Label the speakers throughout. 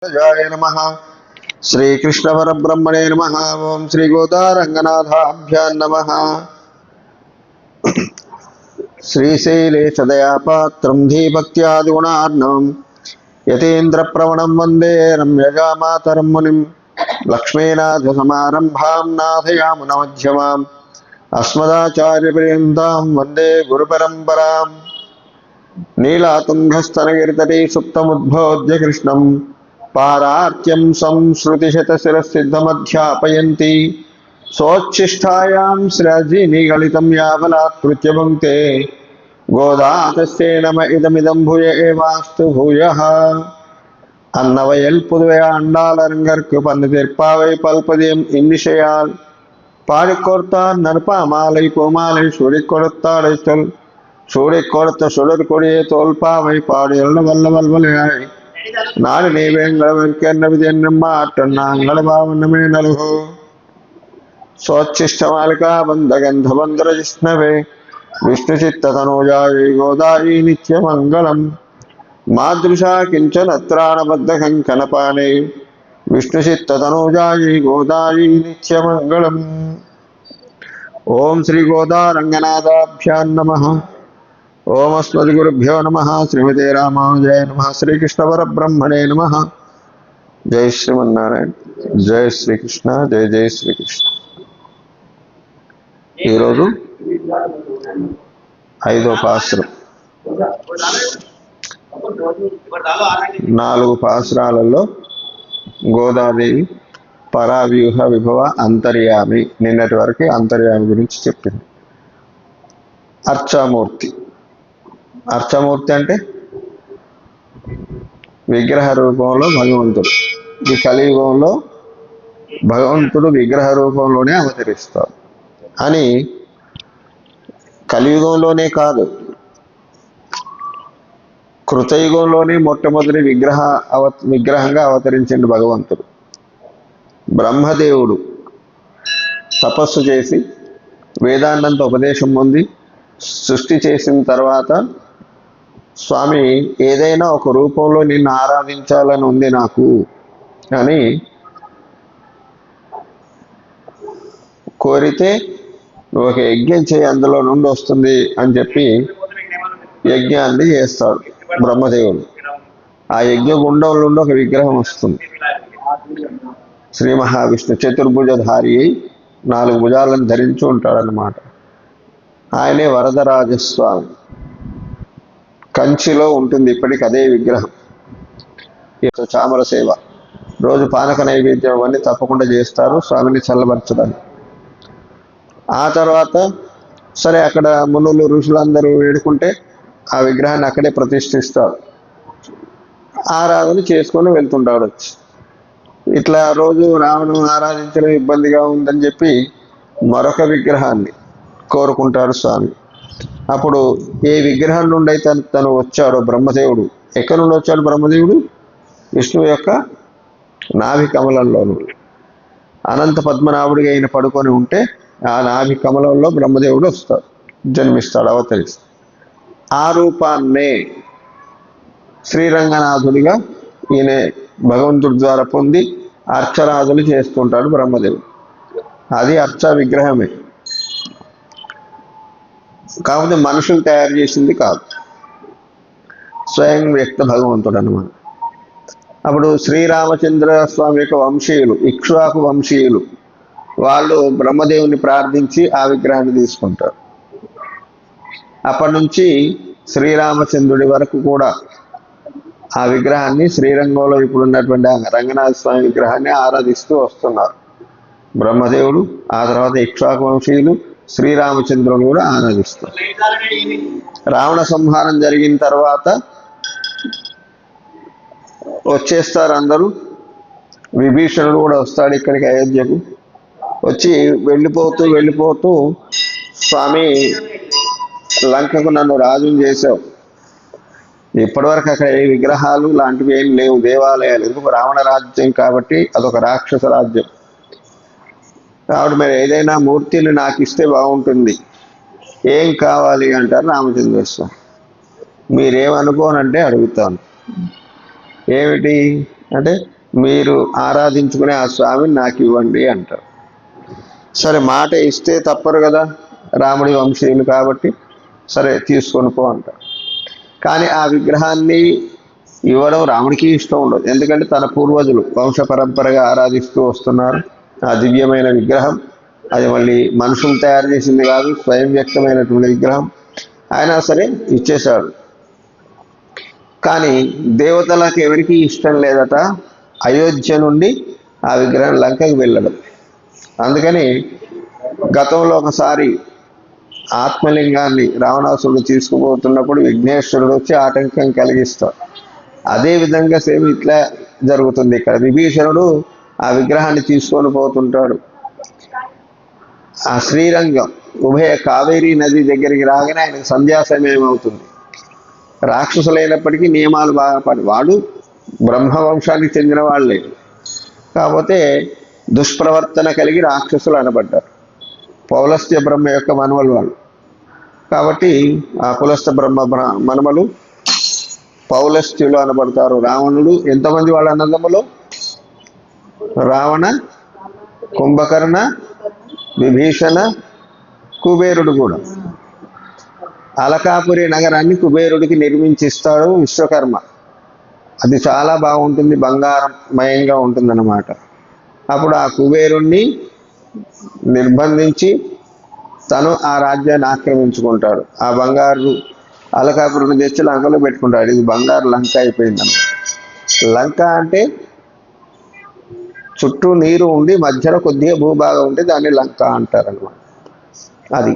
Speaker 1: जय नमः। श्रीकृष्ण परब्रह्मणे नमः। ओं श्री गोदारंगनाथाभ्यां नमः। श्रीशैलेशदयापात्रं धीभक्त्यादिगुणार्णवं यतीन्द्रप्रवणं वन्दे रम्यजामातरं मुनिं लक्ष्मीनाथसमारम्भां नाथयामुनमध्यमाम् अस्मदाचार्यपर्यन्तां वन्दे गुरुपरम्पराम्। नीलातुङ्गस्तनगिरितटे सुप्तमुद्बोध्य कृष्णं पारार्त्यं संश्रुतिशतशिरसिद्धमध्यापयन्ति सोच्छिष्टायां स्रजिनिगलितं यावलात्कृत्य भुङ्क्ते गोदा तस्यै नम इदमिदं भूय एवास्तु भूयः। அன்னவயல் புதுவை ஆண்டாளரங்கற்கு பந்து திருப்பாவை பல்பதியம் இன்னிசையால் பாடிக்கொடுத்தார் நற்பாமாலை பூமாலை சூடிக் கொடுத்தாடை சொல் சூடிக் கொடுத்த சுடர் கொடியே தோல்பாவை பாடியல்ல வல்ல வல்வலையாய் நாடு நீவேங்கடவிற்கென்னவிது என்னும் மாற்றம் நாங்கள பாவனமே நல்கோ स्वच्छिष्टमालिका बंधगंधबंधर जिष्णवे विष्णु चित्ततनूजायै गोदायै नित्यमंगलम् मादृशा किंचन त्राणबद्ध कंकणपाणे विष्णु चित्ततनूजायै गोदायै नित्यमंगलम्। ओम श्री गोदारंगनाथाभ्यां नमः। ओम अस्मद्गुरुभ्यो नमः। श्रीमते रामानुजाय नमः। श्रीकृष्ण परब्रह्मणे नमः। जय श्रीमन्नारायण। जय श्रीकृष्ण। जय जय श्रीकृष्ण। ఈరోజు 5వ పాసురం. 4 పాసురాలలో గోదాదేవి పరావ్యూహ విభవ అంతర్యామి, నిన్నటి వరకు అంతర్యామి గురించి చెప్పింది. అర్చామూర్తి. అర్చామూర్తి అంటే విగ్రహ రూపంలో భగవంతుడు. ఈ కలియుగంలో భగవంతుడు విగ్రహ రూపంలోనే అవతరిస్తాడు అని, కలియుగంలోనే కాదు కృతయుగంలోనే మొట్టమొదటి విగ్రహంగా అవతరించిండు భగవంతుడు. బ్రహ్మదేవుడు తపస్సు చేసి వేదాంతంతో ఉపదేశం పొంది సృష్టి చేసిన తర్వాత, స్వామి ఏదైనా ఒక రూపంలో నిన్ను ఆరాధించాలని ఉంది నాకు అని కోరితే, నువ్వు ఒక యజ్ఞం చేయి, అందులో నుండి వస్తుంది అని చెప్పి యజ్ఞాన్ని చేస్తాడు బ్రహ్మదేవుడు. ఆ యజ్ఞ గుండం నుండి ఒక విగ్రహం వస్తుంది. శ్రీ మహావిష్ణు చతుర్భుజధారి అయి 4 భుజాలను ధరించి ఉంటాడనమాట. ఆయనే వరదరాజస్వామి. కంచిలో ఉంటుంది ఇప్పటికి అదే విగ్రహం. చామర సేవ, రోజు పానక నైవేద్యం అవన్నీ తప్పకుండా చేస్తారు స్వామిని చల్లబరచడానికి. ఆ తర్వాత సరే, అక్కడ మునులు ఋషులందరూ వేడుకుంటే ఆ విగ్రహాన్ని అక్కడే ప్రతిష్ఠిస్తాడు. ఆరాధన చేసుకొని వెళ్తుంటాడు వచ్చి. ఇట్లా రోజు రావడం ఆరాధించడం ఇబ్బందిగా ఉందని చెప్పి మరొక విగ్రహాన్ని కోరుకుంటాడు స్వామి. అప్పుడు ఏ విగ్రహం నుండి అయితే తను వచ్చాడో బ్రహ్మదేవుడు, ఎక్కడి నుండి వచ్చాడు బ్రహ్మదేవుడు? విష్ణువు యొక్క నాభి కమలంలో నుండి. అనంత పద్మనాభుడిగా ఆయన పడుకొని ఉంటే ఆ నాభి కమలంలో బ్రహ్మదేవుడు వస్తాడు, జన్మిస్తాడు, అవతరిస్తాడు. ఆ రూపాన్నే శ్రీరంగనాథుడిగా ఈయన భగవంతుడి ద్వారా పొంది అర్చరాజులు చేస్తుంటాడు బ్రహ్మదేవుడు. అది అర్చ విగ్రహమే, కాకపోతే మనుషులు తయారు చేసింది కాదు, స్వయం వ్యక్త భగవంతుడు అన్నమాట. అప్పుడు శ్రీరామచంద్ర స్వామి యొక్క వంశీయులు, ఇక్ష్వాకు వంశీయులు, వాళ్ళు బ్రహ్మదేవుని ప్రార్థించి ఆ విగ్రహాన్ని తీసుకుంటారు. అప్పటి నుంచి శ్రీరామచంద్రుడి వరకు కూడా ఆ విగ్రహాన్ని, శ్రీరంగంలో ఇప్పుడున్నటువంటి రంగనాథ స్వామి విగ్రహాన్ని ఆరాధిస్తూ వస్తున్నారు బ్రహ్మదేవుడు. ఆ తర్వాత ఇక్ష్వాకు వంశీయులు శ్రీరామచంద్రుని కూడా ఆరాధిస్తారు. రావణ సంహారం జరిగిన తర్వాత వచ్చేస్తారు అందరూ. విభీషణుడు కూడా వస్తాడు ఇక్కడికి, అయోధ్యకు వచ్చి వెళ్ళిపోతూ స్వామి లంకకు నన్ను రాజుని చేసావు, ఇప్పటివరకు అక్కడ ఏ విగ్రహాలు లాంటివి ఏం లేవు, దేవాలయాలు. ఎందుకు? రావణ రాజ్యం కాబట్టి అదొక రాక్షస రాజ్యం కాబట్టి మరి ఏదైనా మూర్తిని నాకు ఇస్తే బాగుంటుంది, ఏం కావాలి అంటారు రామచంద్ర స్వామి. మీరేమనుకోనంటే అడుగుతాను. ఏమిటి? అంటే మీరు ఆరాధించుకునే ఆ స్వామిని నాకు ఇవ్వండి అంటారు. సరే, మాట ఇస్తే తప్పరు కదా, రాముడి వంశీయులు కాబట్టి సరే తీసుకొని పో అంటారు. కానీ ఆ విగ్రహాన్ని ఇవ్వడం రాముడికి ఇష్టం ఉండదు. ఎందుకంటే తన పూర్వజులు వంశ పరంపరగా ఆరాధిస్తూ వస్తున్నారు ఆ దివ్యమైన విగ్రహం. అది మళ్ళీ మనుషులు తయారు చేసింది కాదు, స్వయం వ్యక్తమైనటువంటి విగ్రహం. అయినా సరే ఇచ్చేశాడు. కానీ దేవతలకు ఎవరికి ఇష్టం లేదట అయోధ్య నుండి ఆ విగ్రహం లంకకి వెళ్ళడం. అందుకని గతంలో ఒకసారి ఆత్మలింగాన్ని రావణాసురుడు తీసుకుపోతున్నప్పుడు విఘ్నేశ్వరుడు వచ్చి ఆటంకం కలిగిస్తాడు. అదే విధంగా సేమ్ ఇట్లా జరుగుతుంది ఇక్కడ. విభీషణుడు ఆ విగ్రహాన్ని తీసుకొని పోతుంటాడు. ఆ శ్రీరంగం ఉభయ కావేరీ నది దగ్గరికి రాగానే ఆయనకు సంధ్యా సమయం అవుతుంది. రాక్షసులైనప్పటికీ నియమాలు బాగా వాడు బ్రహ్మవంశానికి చెందిన వాళ్ళే, కాకపోతే దుష్ప్రవర్తన కలిగి రాక్షసులు అనబడ్డారు. పౌలస్త్య బ్రహ్మ యొక్క మనవలు వాళ్ళు కాబట్టి ఆ పులస్త బ్రహ్మ మనమలు పౌలస్త్యులు అనబడతారు. రావణుడు ఎంతమంది వాళ్ళ అన్నదమ్ములు? రావణ, కుంభకర్ణ, విభీషణ, కుబేరుడు కూడా. అలకాపురి నగరాన్ని కుబేరుడికి నిర్మించిస్తాడు విశ్వకర్మ. అది చాలా బాగుంటుంది, బంగారమయంగా ఉంటుందన్నమాట. అప్పుడు ఆ కుబేరుణ్ణి నిర్బంధించి తను ఆ రాజ్యాన్ని ఆక్రమించుకుంటాడు. ఆ బంగారు అలకాపురిని తెచ్చి లంకలో పెట్టుకుంటాడు. ఇది బంగారు లంక అయిపోయిందన్నమాట. లంక అంటే చుట్టూ నీరు ఉండి మధ్యలో కొద్దిగా భూభాగం ఉంటే దాన్ని లంక అంటారనమాట. అది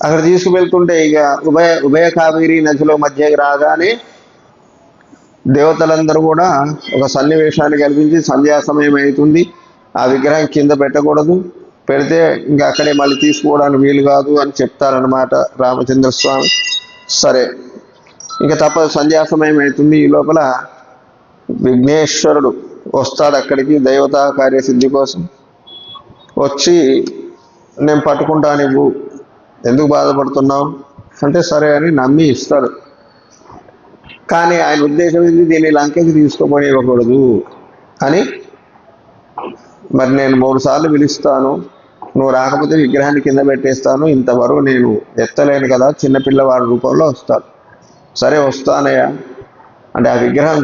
Speaker 1: అక్కడ తీసుకువెళ్తుంటే ఇక ఉభయ కావేరీ నదిలో మధ్యకి రాగానే దేవతలందరూ కూడా ఒక సన్నివేశాన్ని కల్పించి సంధ్యా సమయం అవుతుంది, ఆ విగ్రహం కింద పెట్టకూడదు, పెడితే ఇంకా అక్కడే మళ్ళీ తీసుకోవడానికి వీలు కాదు అని చెప్తారనమాట రామచంద్ర స్వామి. సరే, ఇంకా తప్పదు, సంధ్యా సమయం అవుతుంది. ఈ లోపల విఘ్నేశ్వరుడు వస్తాడు అక్కడికి దేవతా కార్యసిద్ధి కోసం. వచ్చి నేను పట్టుకుంటా, నువ్వు ఎందుకు బాధపడుతున్నావు అంటే సరే అని నమ్మి ఇస్తాడు. కానీ ఆయన ఉద్దేశం ఏంటి? దీన్ని లంకకి తీసుకోమని ఇవ్వకూడదు అని. మరి నేను 3 సార్లు పిలుస్తాను, నువ్వు రాకపోతే విగ్రహాన్ని కింద పెట్టేస్తాను, ఇంతవరకు నేను ఎత్తలేను కదా, చిన్నపిల్లవాడి రూపంలో వస్తాడు. సరే వస్తానయ్యా అంటే ఆ విగ్రహం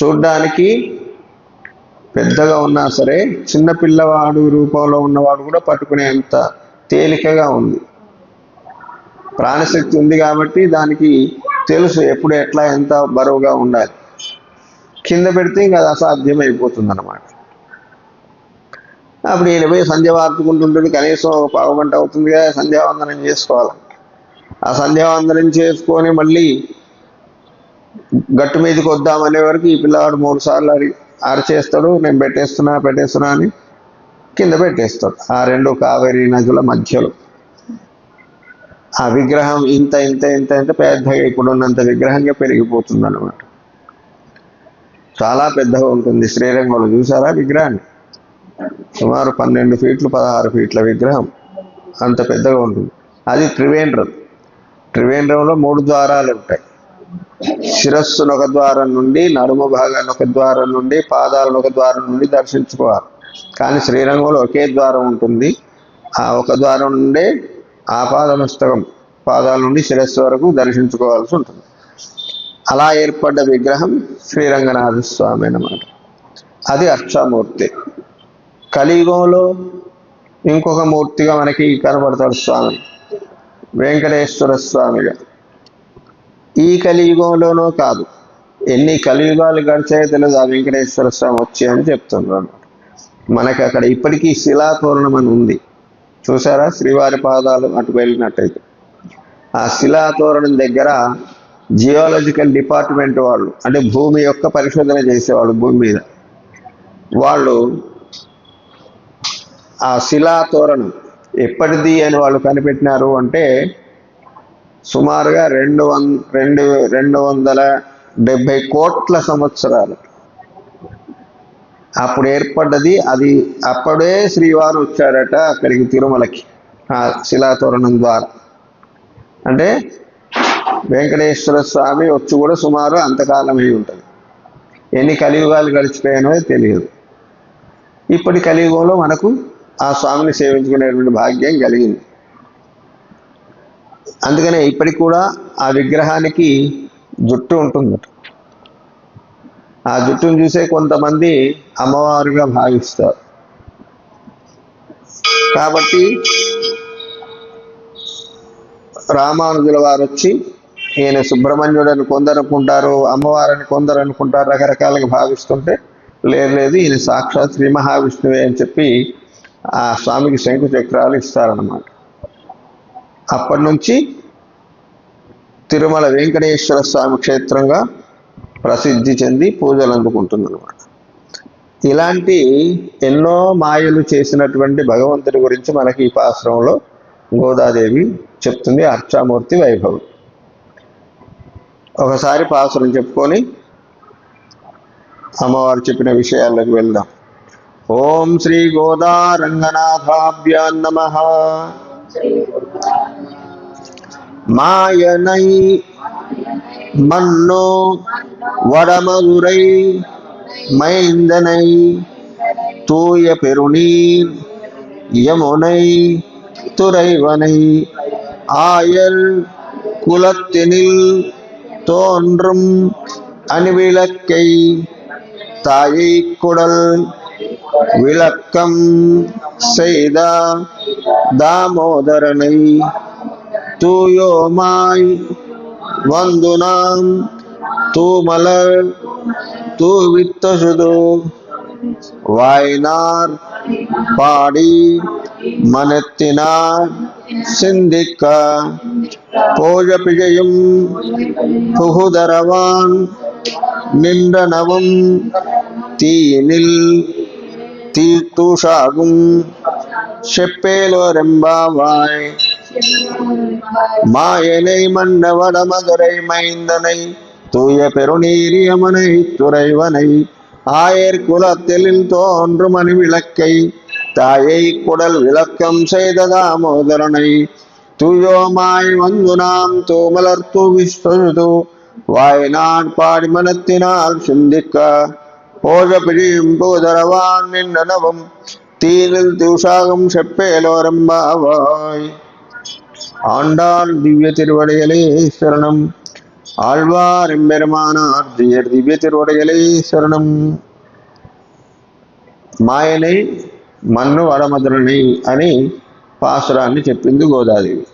Speaker 1: చూడ్డానికి పెద్దగా ఉన్నా సరే చిన్నపిల్లవాడు రూపంలో ఉన్నవాడు కూడా పట్టుకునేంత తేలికగా ఉంది. ప్రాణశక్తి ఉంది కాబట్టి దానికి తెలుసు ఎప్పుడు ఎట్లా ఎంత బరువుగా ఉండాలి. కింద పెడితే ఇంకా అది అసాధ్యమైపోతుంది అన్నమాట. అప్పుడు ఈయన పోయి సంధ్య వార్చుకుంటుంటుంది. కనీసం 1/2 గంట అవుతుంది కదా, సంధ్యావందనం చేసుకోవాలి. ఆ సంధ్యావందనం చేసుకొని మళ్ళీ గట్టు మీదకి వద్దామనే వరకు ఈ పిల్లవాడు 3 సార్లు అరిచేస్తాడు, నేను పెట్టేస్తున్నా అని కింద పెట్టేస్తాడు. ఆ 2 కావేరీ నదుల మధ్యలో ఆ విగ్రహం ఇంత ఇంత ఇంత ఇంత పెద్దగా ఇప్పుడున్నంత విగ్రహంగా పెరిగిపోతుంది అన్నమాట. చాలా పెద్దగా ఉంటుంది. శ్రీరంగంలో చూసారా విగ్రహాన్ని? సుమారు 12 ఫీట్లు 16 ఫీట్ల విగ్రహం, అంత పెద్దగా ఉంటుంది. అది త్రివేంద్రంలో 3 ద్వారాలు ఉంటాయి. శిరస్సును ఒక ద్వారం నుండి, నడుము భాగాన్ని ఒక ద్వారం నుండి, పాదాలను ఒక ద్వారం నుండి దర్శించుకోవాలి. కానీ శ్రీరంగంలో ఒకే ద్వారం ఉంటుంది. ఆ ఒక ద్వారం నుండే ఆపాదమస్తకం, పాదాల నుండి శిరస్సు వరకు దర్శించుకోవాల్సి ఉంటుంది. అలా ఏర్పడ్డ విగ్రహం శ్రీరంగనాథ స్వామి అన్నమాట. అది అర్చామూర్తి. కలియుగంలో ఇంకొక మూర్తిగా మనకి కనబడతాడు స్వామి, వెంకటేశ్వర స్వామిగా. ఈ కలియుగంలోనూ కాదు, ఎన్ని కలియుగాలు గడిచాయో తెలియదు ఆ వెంకటేశ్వర స్వామి వచ్చి అని చెప్తున్నారు. మనకి అక్కడ ఇప్పటికీ శిలాతోరణం అని ఉంది, చూసారా? శ్రీవారి పాదాలు అటు వెళ్ళినట్టయితే ఆ శిలాతోరణం దగ్గర జియోలాజికల్ డిపార్ట్మెంట్ వాళ్ళు, అంటే భూమి యొక్క పరిశోధన చేసేవాళ్ళు, భూమి మీద వాళ్ళు ఆ శిలాతోరణం ఎప్పటిది అని వాళ్ళు కనిపెట్టినారు అంటే సుమారుగా 270 కోట్ల సంవత్సరాలు అప్పుడు ఏర్పడ్డది. అది అప్పుడే శ్రీవారు వచ్చారట అక్కడికి తిరుమలకి ఆ శిలాతోరణం ద్వారా. అంటే వెంకటేశ్వర స్వామి వచ్చి కూడా సుమారు అంతకాలం అయి ఉంటుంది. ఎన్ని కలియుగాలు గడిచిపోయానో తెలియదు. ఇప్పటి కలియుగంలో మనకు ఆ స్వామిని సేవించుకునేటువంటి భాగ్యం కలిగింది. అందుకనే ఇప్పటికి కూడా ఆ విగ్రహానికి జుట్టు ఉంటుంది. ఆ జుట్టును చూసే కొంతమంది అమ్మవారుగా భావిస్తారు. కాబట్టి రామానుజుల వారు వచ్చి ఈయన సుబ్రహ్మణ్యుడని కొందరు అనుకుంటారు, అమ్మవారని కొందరు అనుకుంటారు, రకరకాలుగా భావిస్తుంటే లేదు ఈయన సాక్షాత్ శ్రీ మహావిష్ణువే అని చెప్పి ఆ స్వామికి శంకు చక్రాలు ఇస్తారన్నమాట. అప్పటి నుంచి తిరుమల వెంకటేశ్వర స్వామి క్షేత్రంగా ప్రసిద్ధి చెంది పూజలు అందుకుంటుందన్నమాట. ఇలాంటి ఎన్నో మాయలు చేసినటువంటి భగవంతుడి గురించి మనకి ఈ పాశ్రంలో గోదాదేవి చెప్తుంది. అర్చామూర్తి వైభవం. ఒకసారి పాసురం చెప్పుకొని అమ్మవారు చెప్పిన విషయాల్లోకి వెళ్దాం. ఓం శ్రీ గోదా రంగనాథాభ్యాం నమః. మాయనై మన్నో వడమదురై மைந்தனை தூய பெருநீர் யமுனை துறைவனை ஆயல் குலத்தினில் தோன்றும் அணிவிளக்கை தாயை குடல் விளக்கம் செய்த தாமோதரனை தூயோமாய் வந்து நாம் தூமலர் தூவித்தசுது வாய்னார் பாடி மனத்தினார் சிந்திக்க போஜ பிழையும் புகுதரவான் நின்றனவும் தீயினில் தூஷாகும் செப்பேலோரெம்பாவாய். மாயனை மன்னவட மதுரை மைந்தனை தூய பெருநீரியமனை துறைவனை ஆயர் குலத்தில் தோன்றும் மணி விளக்கை தாயை குடல் விளக்கம் செய்த தாமோதரனை தூயோமாய் வந்து நாம் தூமலர் தூவிஸ்து வாய்நாட் பாடி மனத்தினால் சிந்திக்க போஜ பிழியும் பூதரவான் நின்றனவும் தீனில் தூஷாகும் செப்பேலோரம்பாவாய். ஆண்டாள் திவ்ய திருவடிகளே சரணம். ஆழ்வார் எம்பெருமானார் திவ்ய திருவடிகளே சரணம். మాయనై మన్ను వడమదురని అని పాసురాన్ని చెప్పింది గోదాదేవి.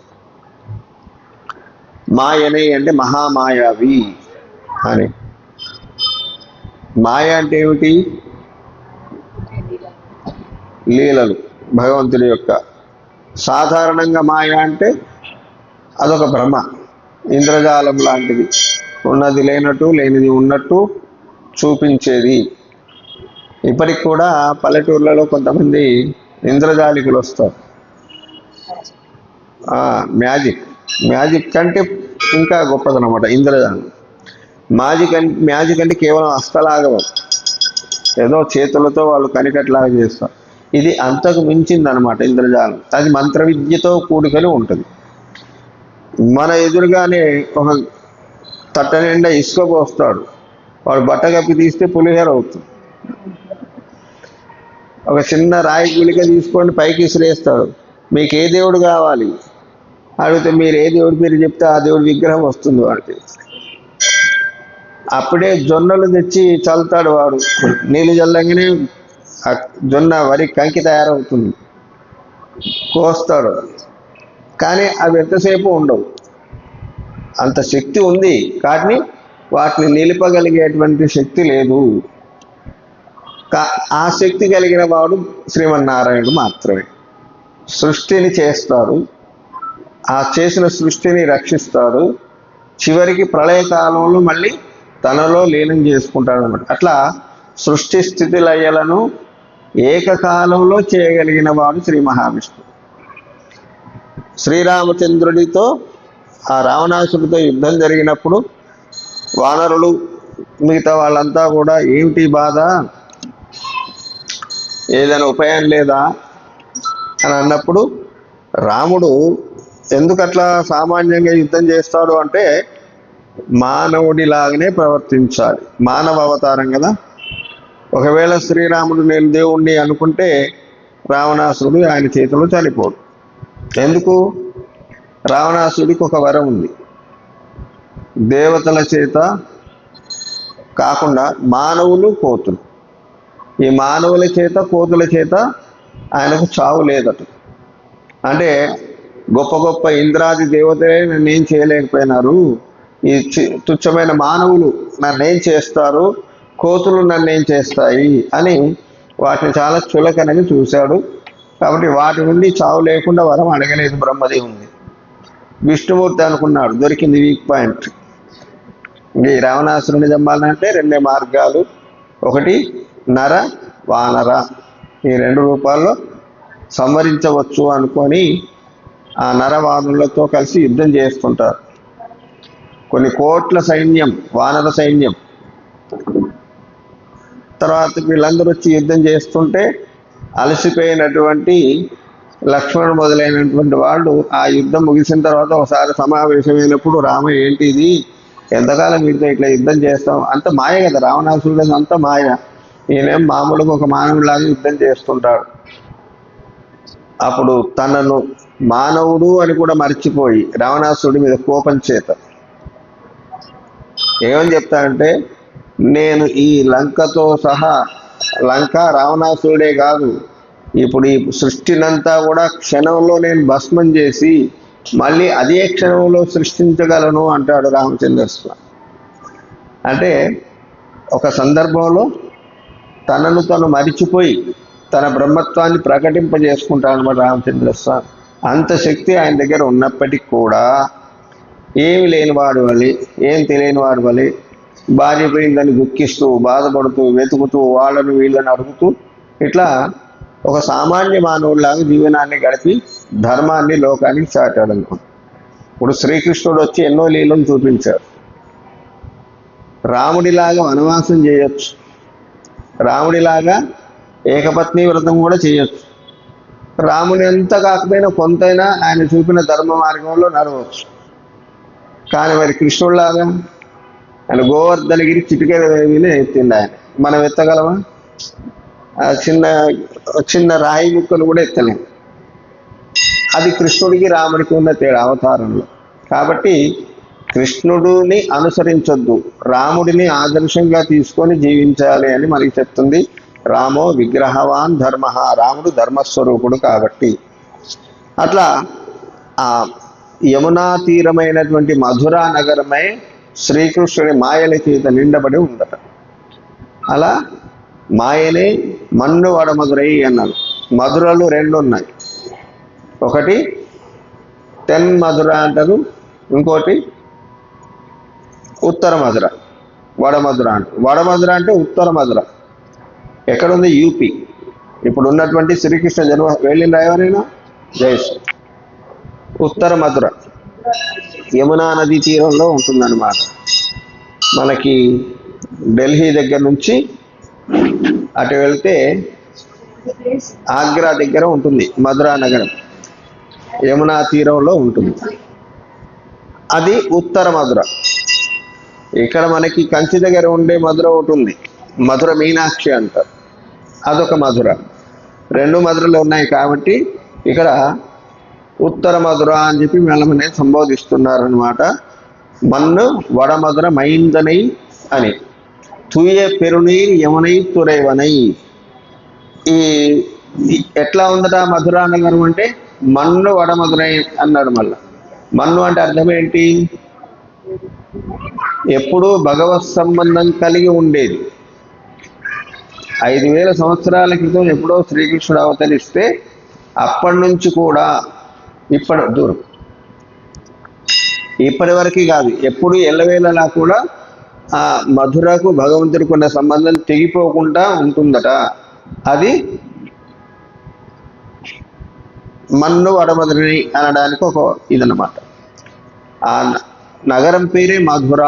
Speaker 1: మాయనై అంటే మహామాయావి అని. మాయ అంటే ఏమిటి? లీలలు, భగవంతుడి యొక్క. సాధారణంగా మాయ అంటే అదొక భ్రమ, ఇంద్రజాలం లాంటిది. ఉన్నది లేనట్టు, లేనిది ఉన్నట్టు చూపించేది. ఇప్పటికి కూడా పల్లెటూర్లలో కొంతమంది ఇంద్రజాలికులు వస్తారు. మ్యాజిక్ కంటే ఇంకా గొప్పదన్నమాట ఇంద్రజాలం. మ్యాజిక్ అంటే కేవలం హస్తలాగవం, ఏదో చేతులతో వాళ్ళు కనికట్లాగా చేస్తారు. ఇది అంతకు మించిందనమాట ఇంద్రజాలం. అది మంత్ర విద్యతో కూడుకొని ఉంటుంది. మన ఎదురుగానే ఒక తట్ట నిండా ఇసుక పోస్తాడు, వాడు బట్ట కప్పి తీస్తే పులిహోర అవుతుంది. ఒక చిన్న రాయి గుళిక తీసుకొని పైకి ఇసిరేస్తాడు. మీకు ఏ దేవుడు కావాలి అడిగితే మీరు ఏ దేవుడి పేరు చెప్తే ఆ దేవుడి విగ్రహం వస్తుంది వాడికి. అప్పుడే జొన్నలు తెచ్చి చల్లుతాడు వాడు. నీళ్ళు చల్లంగానే జొన్న వరి కంకి తయారవుతుంది. కోస్తాడు, కానీ అవి ఎంతసేపు ఉండవు. అంత శక్తి ఉంది, కానీ వాటిని నిలిపగలిగేటువంటి శక్తి లేదు. ఆ శక్తి కలిగిన వాడు శ్రీమన్నారాయణుడు మాత్రమే. సృష్టిని చేస్తాడు, ఆ చేసిన సృష్టిని రక్షిస్తాడు. చివరికి ప్రళయకాలంలో మళ్ళీ తనలో లీనం చేసుకుంటాడు అన్నమాట. అట్లా సృష్టి స్థితి లయలను ఏకకాలంలో చేయగలిగిన వాడు శ్రీ మహావిష్ణువు. శ్రీరామచంద్రుడితో ఆ రావణాసుడితో యుద్ధం జరిగినప్పుడు వానరులు మిగతా వాళ్ళంతా కూడా ఏమిటి బాధ, ఏదైనా ఉపాయం లేదా అని అన్నప్పుడు రాముడు ఎందుకు అట్లా సామాన్యంగా యుద్ధం చేస్తాడు అంటే మానవుడిలాగానే ప్రవర్తించాలి. మానవ అవతారం కదా. ఒకవేళ శ్రీరాముడు నేను దేవుణ్ణి అనుకుంటే రావణాసురుడు ఆయన చేతిలో చనిపోడు. ఎందుకు? రావణాసుడికి ఒక వరం ఉంది. దేవతల చేత కాకుండా మానవులు, కోతులు, ఈ మానవుల చేత కోతుల చేత ఆయనకు చావు లేదట. అంటే గొప్ప గొప్ప ఇంద్రాది దేవతలే నన్నేం చేయలేకపోయినారు, ఈ తుచ్చమైన మానవులు నన్నేం చేస్తారు, కోతులు నన్నేం చేస్తాయి అని వాటిని చాలా చులకనగా చూశాడు. కాబట్టి వాటి నుండి చావు లేకుండా వరం అడగలేదు బ్రహ్మదేవుని. విష్ణుమూర్తి అనుకున్నాడు, దొరికింది వీక్ పాయింట్. ఈ రావణాసురుని చంపాలంటే రెండే మార్గాలు. ఒకటి నర, వానర, ఈ రెండు రూపాల్లో సంవరించవచ్చు అనుకొని ఆ నరవానులతో కలిసి యుద్ధం చేస్తుంటారు. కొన్ని కోట్ల సైన్యం, వానర సైన్యం. తర్వాత వీళ్ళందరూ వచ్చి యుద్ధం చేస్తుంటే అలసిపోయినటువంటి లక్ష్మణుడు మొదలైనటువంటి వాళ్ళు ఆ యుద్ధం ముగిసిన తర్వాత ఒకసారి సమావేశమైనప్పుడు, రామ ఏంటి ఇది, ఎంతకాలం వీటితో ఇట్లా యుద్ధం చేస్తాం, అంత మాయ కదా రావణాసురుడు, అంత మాయ. ఈయనేం మామూలుగా ఒక మానవుడిలాగా యుద్ధం చేస్తుంటాడు. అప్పుడు తనను మానవుడు అని కూడా మర్చిపోయి రావణాసురుడి మీద కోపం చేత ఏమని చెప్తాడంటే, నేను ఈ లంకతో సహా, లంక రావణాసురుడే కాదు, ఇప్పుడు ఈ సృష్టినంతా కూడా క్షణంలో నేను భస్మం చేసి మళ్ళీ అదే క్షణంలో సృష్టించగలను అంటాడు రామచంద్రస్వామి. అంటే ఒక సందర్భంలో తనను తను మరిచిపోయి తన బ్రహ్మత్వాన్ని ప్రకటింపజేసుకుంటాడు అన్నమాట రామచంద్రస్వామి. అంత శక్తి ఆయన దగ్గర ఉన్నప్పటికీ కూడా ఏమి లేనివాడు వలె, ఏం తెలియనివాడు వలె, భార్య పోయిందని దుఃఖిస్తూ, బాధపడుతూ, వెతుకుతూ, వాళ్ళను వీళ్ళని అడుగుతూ, ఇట్లా ఒక సామాన్య మానవుడిలాగా జీవనాన్ని గడిపి ధర్మాన్ని లోకానికి చాటాడు అనుకో. ఇప్పుడు శ్రీకృష్ణుడు వచ్చి ఎన్నో లీలను చూపించాడు. రాముడిలాగా వనవాసం చేయొచ్చు, రాముడిలాగా ఏకపత్ని వ్రతం కూడా చేయొచ్చు, రాముని ఎంత కాకపోయినా కొంతైనా ఆయన చూపిన ధర్మ మార్గంలో నడవచ్చు. కానీ మరి కృష్ణుడిలాగా ఆయన గోవర్ధనగిరి చిటికెల వేవినే ఎత్తిండు ఆయన. మనం ఎత్తగలమా? చిన్న చిన్న రాయి ముక్కలు కూడా ఎత్తలేము. అది కృష్ణుడికి రాముడికి ఉన్న తేడా అవతారంలో. కాబట్టి కృష్ణుడిని అనుసరించొద్దు, రాముడిని ఆదర్శంగా తీసుకొని జీవించాలి అని మనకి చెప్తుంది. రామో విగ్రహవాన్ ధర్మ, రాముడు ధర్మస్వరూపుడు. కాబట్టి అట్లా ఆ యమునా తీరమైనటువంటి మధురా నగరమై శ్రీకృష్ణుడి మాయల చేత నిండబడి ఉందట. అలా మాయనే మన్ను వడమధురై అన్నాడు. మధురలు రెండు ఉన్నాయి, ఒకటి తెన్ మధుర అంటారు, ఇంకోటి ఉత్తర మధుర, వడమధుర అంటారు. వడమధుర అంటే ఉత్తర మధుర ఎక్కడుంది? యూపీ. ఇప్పుడు ఉన్నటువంటి శ్రీకృష్ణ జన్మ వెళ్ళిందా ఎవరైనా? జయశ్రీ. ఉత్తర మధుర యమునా నదీ తీరంలో ఉంటుందన్నమాట. మనకి ఢిల్లీ దగ్గర నుంచి అటు వెళ్తే ఆగ్రా దగ్గర ఉంటుంది మధురా నగరం, యమునా తీరంలో ఉంటుంది. అది ఉత్తర మధుర. ఇక్కడ మనకి కంచి దగ్గర ఉండే మధుర ఒకటి ఉంది, మధుర మీనాక్షి అంటారు, అదొక మధుర. రెండు మధురలు ఉన్నాయి కాబట్టి ఇక్కడ ఉత్తర మధుర అని చెప్పి మెల్లమనే సంబోధిస్తున్నారనమాట. మన్ను వడమధుర మైందనై అని, తూయ పెరునీర్ యమునై తురైవనై. ఈ ఎట్లా ఉందట మధురా నగరం అంటే? మన్ను వడమధురై అన్నాడు. మళ్ళా మన్ను అంటే అర్థం ఏంటి? ఎప్పుడూ భగవత్ సంబంధం కలిగి ఉండేది. 5000 సంవత్సరాల క్రితం ఎప్పుడో శ్రీకృష్ణుడు అవతరిస్తే అప్పటి నుంచి కూడా ఇప్పటి వరకు కాదు, ఎప్పుడు ఎల్లవేళలా కూడా ఆ మధురకు భగవంతుడికి ఉన్న సంబంధం తెగిపోకుండా ఉంటుందట. అది మన్ను వడమధురై అనడానికి ఒక ఇదన్నమాట. ఆ నగరం పేరే మధుర,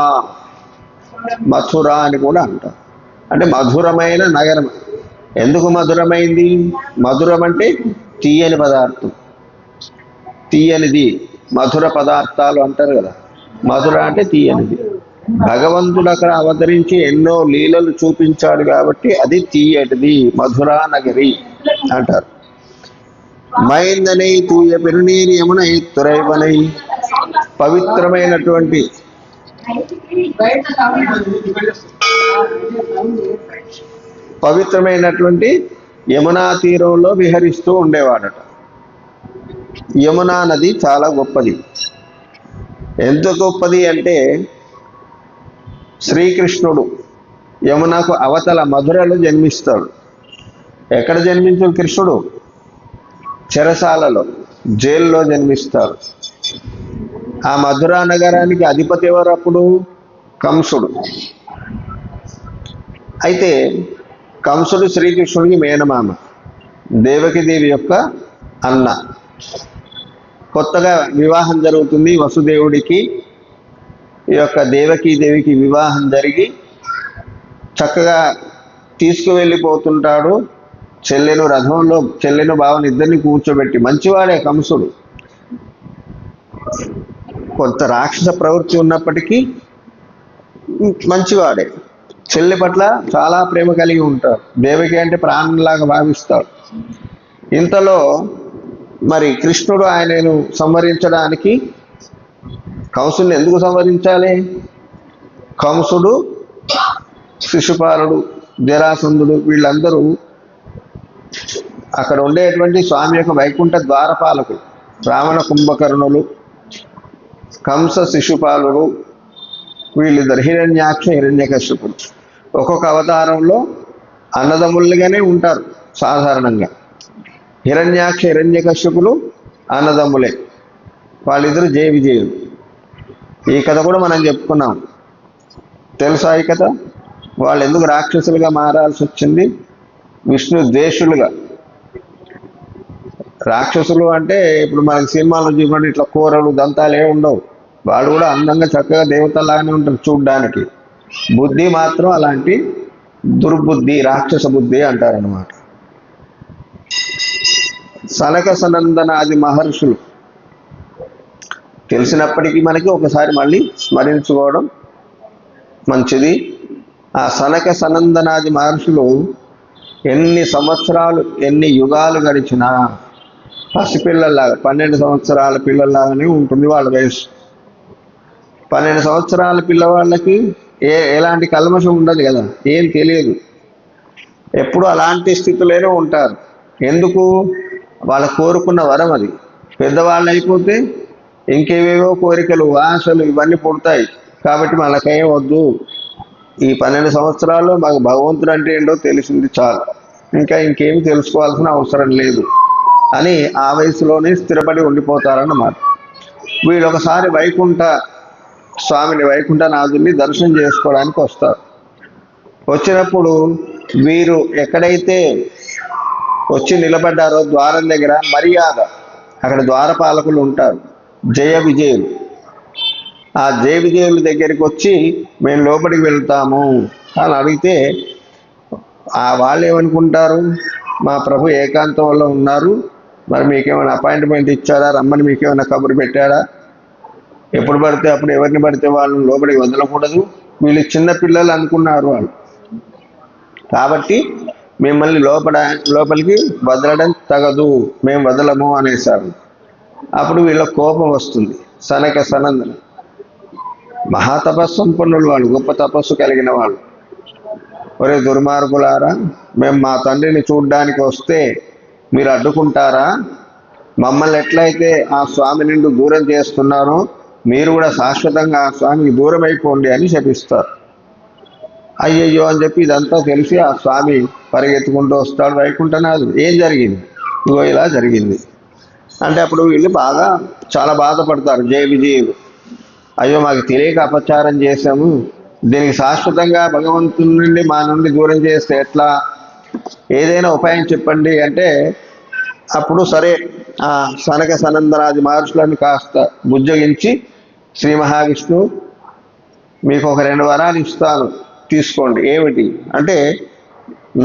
Speaker 1: మథుర అని కూడా అంటారు. అంటే మధురమైన నగరం. ఎందుకు మధురమైంది? మధురం అంటే తీయని పదార్థం, తీయనిది. మధుర పదార్థాలు అంటారు కదా, మధుర అంటే తీయనిది. భగవంతుడు అక్కడ అవతరించి ఎన్నో లీలలు చూపించాడు కాబట్టి అది తీయటిది, మధురా నగరి అంటారు. మైందనై తూయ పెరునీరు యమునై తురైవనై, పవిత్రమైనటువంటి యమునా తీరంలో విహరిస్తూ ఉండేవాడట. యమునా నది చాలా గొప్పది. ఎంత గొప్పది అంటే శ్రీకృష్ణుడు యమునకు అవతల మధురలో జన్మిస్తాడు. ఎక్కడ జన్మించాడు కృష్ణుడు? చెరసాలలో, జైల్లో జన్మిస్తాడు. ఆ మధురా నగరానికి అధిపతి ఎవరు అప్పుడు? కంసుడు. అయితే కంసుడు శ్రీకృష్ణుడికి మేనమామ, దేవకీదేవి యొక్క అన్న. కొత్తగా వివాహం జరుగుతుంది వసుదేవుడికి, ఈ యొక్క దేవకీదేవికి వివాహం జరిగి చక్కగా తీసుకువెళ్ళిపోతుంటాడు. చెల్లెను రథంలో, చెల్లెను బావని ఇద్దరిని కూర్చోబెట్టి. మంచివాడే కంసుడు, కొంత రాక్షస ప్రవృత్తి ఉన్నప్పటికీ మంచివాడే. చెల్లి పట్ల చాలా ప్రేమ కలిగి ఉంటాడు. దేవకి అంటే ప్రాణంలాగా భావిస్తాడు. ఇంతలో మరి కృష్ణుడు ఆయనను సంహరించడానికి, కంసుని ఎందుకు సంహరించాలి? కంసుడు, శిశుపాలుడు, జరాసంధుడు వీళ్ళందరూ అక్కడ ఉండేటువంటి స్వామి యొక్క వైకుంఠ ద్వారపాలకులు. రావణ కుంభకర్ణులు, కంస శిశుపాలుడు, వీళ్ళిద్దరు హిరణ్యాక్ష హిరణ్యకశ్యపుడు. ఒక్కొక్క అవతారంలో అన్నదమ్ములుగానే ఉంటారు సాధారణంగా. హిరణ్యాక్ష హిరణ్యకశ్యపులు అన్నదమ్ములే, వాళ్ళిద్దరు జయ విజయులు. ఈ కథ కూడా మనం చెప్పుకున్నాం, తెలుసా ఈ కథ? వాళ్ళు ఎందుకు రాక్షసులుగా మారాల్సి వచ్చింది? విష్ణు ద్వేషులుగా. రాక్షసులు అంటే ఇప్పుడు మనకి సినిమాలో చూడండి, ఇట్లా కూరలు దంతాలు ఉండవు. వాళ్ళు కూడా అందంగా చక్కగా దేవతలాగానే ఉంటారు చూడ్డానికి. బుద్ధి మాత్రం అలాంటి దుర్బుద్ధి, రాక్షస బుద్ధి అంటారనమాట. సనక సనందనాది మహర్షులు తెలిసినప్పటికీ మనకి ఒకసారి మళ్ళీ స్మరించుకోవడం మంచిది. ఆ సనక సనందనాది మహర్షులు ఎన్ని సంవత్సరాలు, ఎన్ని యుగాలు గడిచినా పసిపిల్లల్లాగా, 12 సంవత్సరాల పిల్లల్లాగానే ఉంటుంది వాళ్ళ వయసు. 12 సంవత్సరాల పిల్లవాళ్ళకి ఎలాంటి కల్మషం ఉండదు కదా, ఏం తెలియదు. ఎప్పుడు అలాంటి స్థితిలోనే ఉంటారు. ఎందుకు? వాళ్ళ కోరుకున్న వరం అది. పెద్దవాళ్ళు అయిపోతే ఇంకేవేవో కోరికలు, ఆశలు ఇవన్నీ పుడతాయి. కాబట్టి మనకేం వద్దు, ఈ 12 సంవత్సరాల్లో మాకు భగవంతుడు అంటే ఏంటో తెలిసింది చాలు, ఇంకా ఇంకేమి తెలుసుకోవాల్సిన అవసరం లేదు అని ఆ వయసులోనే స్థిరపడి ఉండిపోతారన్నమాట. వీళ్ళు ఒకసారి వైకుంఠ స్వామిని, వైకుంఠనాథుని దర్శనం చేసుకోవడానికి వస్తారు. వచ్చినప్పుడు వీరు ఎక్కడైతే వచ్చి నిలబడ్డారో ద్వారం దగ్గర మర్యాద, అక్కడ ద్వారపాలకులు ఉంటారు, జయ విజయులు. ఆ జయ విజయుల దగ్గరికి వచ్చి మేము లోపలికి వెళ్తాము అని అడిగితే వాళ్ళు ఏమనుకుంటారు? మా ప్రభు ఏకాంతంలో ఉన్నారు, మరి మీకేమైనా అపాయింట్మెంట్ ఇచ్చారా, రమ్మని మీకేమైనా కబురు పెట్టారా? ఎప్పుడు పడితే అప్పుడు ఎవరిని పడితే వాళ్ళని లోపలికి వదలకూడదు, వీళ్ళు చిన్న పిల్లలు అనుకున్నారు వాళ్ళు. కాబట్టి మిమ్మల్ని లోపలికి వదలడం తగదు, మేము వదలము అనేసారు. అప్పుడు వీళ్ళ కోపం వస్తుంది. సనక సనందన మహాతపస్సంపన్నులు వాళ్ళు, గొప్ప తపస్సు కలిగిన వాళ్ళు. ఒరే దుర్మార్గులారా, మేము మా తండ్రిని చూడ్డానికి వస్తే మీరు అడ్డుకుంటారా? మమ్మల్ని ఎట్లయితే ఆ స్వామి నుండి దూరం చేస్తున్నారో మీరు కూడా శాశ్వతంగా ఆ స్వామికి దూరం అయిపోండి అని శపిస్తారు. అయ్యయ్యో అని చెప్పి ఇదంతా తెలిసి ఆ స్వామి పరిగెత్తుకుంటూ వస్తాడు వైకుంఠనాథుడు. ఏం జరిగింది? ఇగో ఇలా జరిగింది అంటే అప్పుడు వీళ్ళు చాలా బాధపడతారు జయ విజయులు. అయ్యో మాకు తెలియక అపచారం చేశాము, దీనికి శాశ్వతంగా భగవంతుని నుండి మా నుండి దూరం చేస్తే ఎట్లా? ఏదైనా ఉపాయం చెప్పండి అంటే అప్పుడు సరే ఆ సనక సనందనాది మహర్షులను కాస్త బుజ్జగించి, శ్రీ మహావిష్ణువు మీకు ఒక 2 వరాలు ఇస్తాను, తీసుకోండి. ఏమిటి అంటే,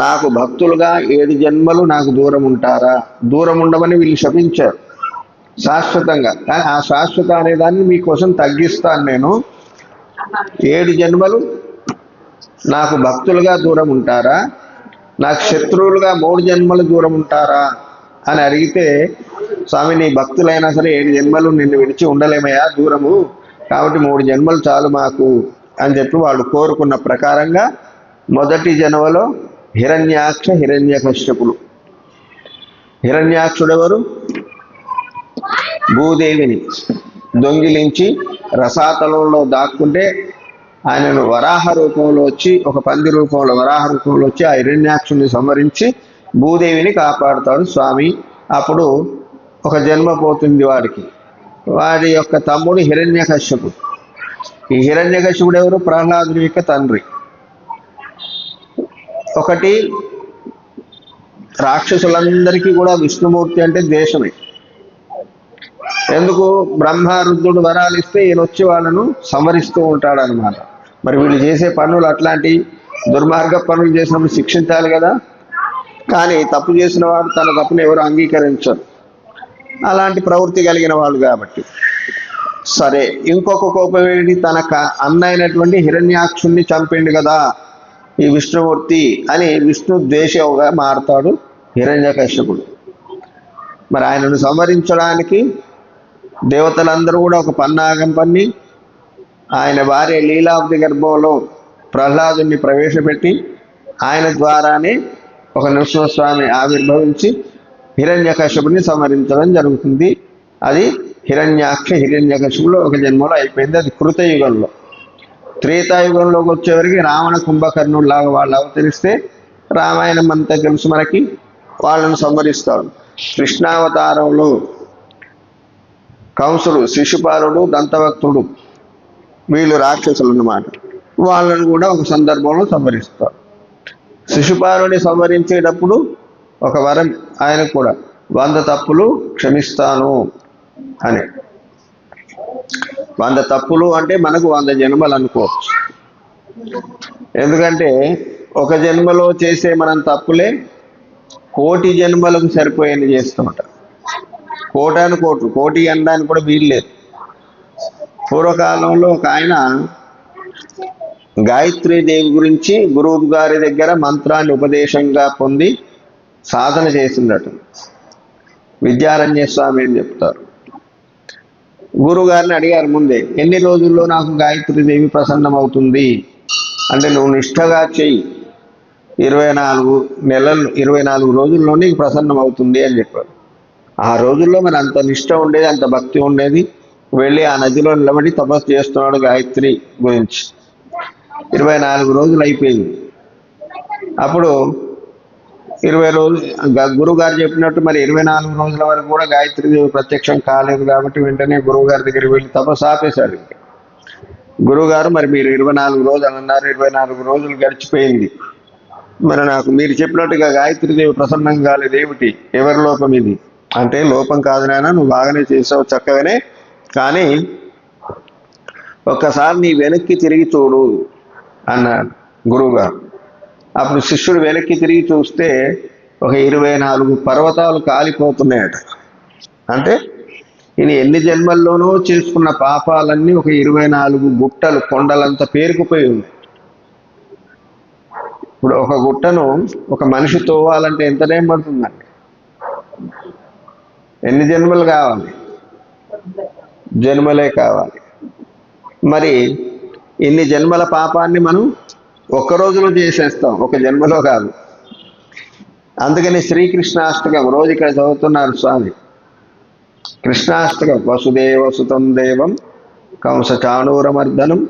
Speaker 1: నాకు భక్తులుగా 7 జన్మలు నాకు దూరం ఉంటారా? దూరం ఉండమని వీళ్ళు శపించారు శాశ్వతంగా. కానీ ఆ శాశ్వత అనేదాన్ని మీకోసం తగ్గిస్తాను నేను. 7 జన్మలు నాకు భక్తులుగా దూరం ఉంటారా, నాకు శత్రువులుగా 3 జన్మలు దూరం ఉంటారా అని అడిగితే, స్వామి నీ భక్తులైనా సరే 7 జన్మలు నిన్ను విడిచి ఉండలేమయ్యా దూరము, కాబట్టి 3 జన్మలు చాలు మాకు అని చెప్పి వాళ్ళు కోరుకున్న ప్రకారంగా మొదటి జన్మలో హిరణ్యాక్ష హిరణ్యకశ్యపులు. హిరణ్యాక్షుడెవరు? భూదేవిని దొంగిలించి రసాతలంలో దాక్కుంటే ఆయనను వరాహ రూపంలో వచ్చి, ఒక పంది రూపంలో వరాహ రూపంలో వచ్చి ఆ హిరణ్యాక్షుని సంహరించి భూదేవిని కాపాడుతాడు స్వామి. అప్పుడు ఒక జన్మ పోతుంది వాడికి. వాడి యొక్క తమ్ముడు హిరణ్యకశ్యపుడు. ఈ హిరణ్యకశ్యపుడు ఎవరు? ప్రహ్లాదుని యొక్క తండ్రి. ఒకటి, రాక్షసులందరికీ కూడా విష్ణుమూర్తి అంటే ద్వేషమే. ఎందుకు? బ్రహ్మరుద్రుడు వరాలు ఇస్తే ఈయన వచ్చి వాళ్ళను సంహరిస్తూ ఉంటాడనమాట. మరి వీళ్ళు చేసే పనులు అట్లాంటి దుర్మార్గ పనులు చేసినప్పుడు శిక్షించాలి కదా. కానీ తప్పు చేసిన వాడు తన తప్పును ఎవరు అంగీకరించరు, అలాంటి ప్రవృత్తి కలిగిన వాళ్ళు కాబట్టి. సరే, ఇంకొక కోపమేంటి? తన అన్న అయినటువంటి హిరణ్యాక్షుణ్ణి చంపిండు కదా ఈ విష్ణుమూర్తి అని విష్ణు ద్వేషంగా మారతాడు హిరణ్యకశ్యపుడు. మరి ఆయనను సంహరించడానికి దేవతలందరూ కూడా ఒక పన్నాగం పన్ని ఆయన భార్య లీలావతి గర్భంలో ప్రహ్లాదుని ప్రవేశపెట్టి ఆయన ద్వారానే ఒక నృసింహస్వామి ఆవిర్భవించి హిరణ్యకశ్యపుని సంహరించడం జరుగుతుంది. అది హిరణ్యాక్ష హిరణ్యకశ్యపులో ఒక జన్మలో అయిపోయింది. అది కృతయుగంలో. త్రేతాయుగంలోకి వచ్చేవరకు రావణ కుంభకర్ణుల్లాగా వాళ్ళు అవతరిస్తే రామాయణం అంతా తెలుసు మనకి, వాళ్ళను సంహరిస్తాడు. కృష్ణావతారంలో కంసుడు, శిశుపాలుడు, దంతభక్తుడు వీళ్ళు రాక్షసులు అన్నమాట. వాళ్ళను కూడా ఒక సందర్భంలో సంహరిస్తాడు. శిశుపాలుని సంహరించేటప్పుడు ఒక వరం ఆయనకు కూడా, 100 తప్పులు క్షమిస్తాను అని. 100 తప్పులు అంటే మనకు 100 జన్మలు అనుకోవచ్చు. ఎందుకంటే ఒక జన్మలో చేసే మనం తప్పులే 1,000,000 జన్మలకు సరిపోయేది చేస్తుంటాం. కోటాను కోట్లు, 1,000,000 అనడానికి కూడా వీలు లేదు. పూర్వకాలంలో ఒక ఆయన గాయత్రీదేవి గురించి గురువు గారి దగ్గర మంత్రాన్ని ఉపదేశంగా పొంది సాధన చేసిందట. విద్యారణ్య స్వామి అని చెప్తారు. గురువు గారిని అడిగారు ముందే, ఎన్ని రోజుల్లో నాకు గాయత్రీదేవి ప్రసన్నమవుతుంది అంటే, నువ్వు నిష్ఠగా చెయ్యి, 24 నెలలు 24 రోజుల్లో నీకు ప్రసన్నం అవుతుంది అని చెప్పారు. ఆ రోజుల్లో మరి అంత నిష్ఠ ఉండేది, అంత భక్తి ఉండేది. వెళ్ళి ఆ నదిలో నిలబడి తపస్సు చేస్తున్నాడు గాయత్రి గురించి. 24 రోజులు అయిపోయింది. అప్పుడు 20 రోజులు గురువు గారు చెప్పినట్టు మరి 24 రోజుల వరకు కూడా గాయత్రీదేవి ప్రత్యక్షం కాలేదు కాబట్టి వెంటనే గురువు గారి దగ్గరికి వెళ్ళి తపస్సు ఆపేశాడు. గురువు గారు, మరి మీరు 24 రోజులు అన్నారు, 24 రోజులు గడిచిపోయింది, మరి నాకు మీరు చెప్పినట్టుగా గాయత్రీదేవి ప్రసన్నం కాలేదు ఏమిటి, ఎవరి లోపం ఇది అంటే, లోపం కాదు నాయన, నువ్వు బాగానే చేసావు చక్కగానే, కానీ ఒక్కసారి నీ వెనక్కి తిరిగి చూడు అన్నాడు గురువుగారు. అప్పుడు శిష్యుడు వెనక్కి తిరిగి చూస్తే ఒక 24 పర్వతాలు కాలిపోతున్నాయట. అంటే ఈయన ఎన్ని జన్మల్లోనూ చేసుకున్న పాపాలన్నీ ఒక 24 గుట్టలు, కొండలంతా పేరుకుపోయి ఉంది. ఇప్పుడు ఒక గుట్టను ఒక మనిషి తోవాలంటే ఎంత టైం పడుతుందండి? ఎన్ని జన్మలు కావాలి? జన్మలే కావాలి. మరి ఇన్ని జన్మల పాపాన్ని మనం ఒక్క రోజులో చేసేస్తాం, ఒక జన్మలో కాదు. అందుకని శ్రీకృష్ణాష్టకం రోజు ఇక్కడ చదువుతున్నారు స్వామి. కృష్ణాష్టకం, వసుదేవసుతం దేవం కంస చాణూరమర్దనం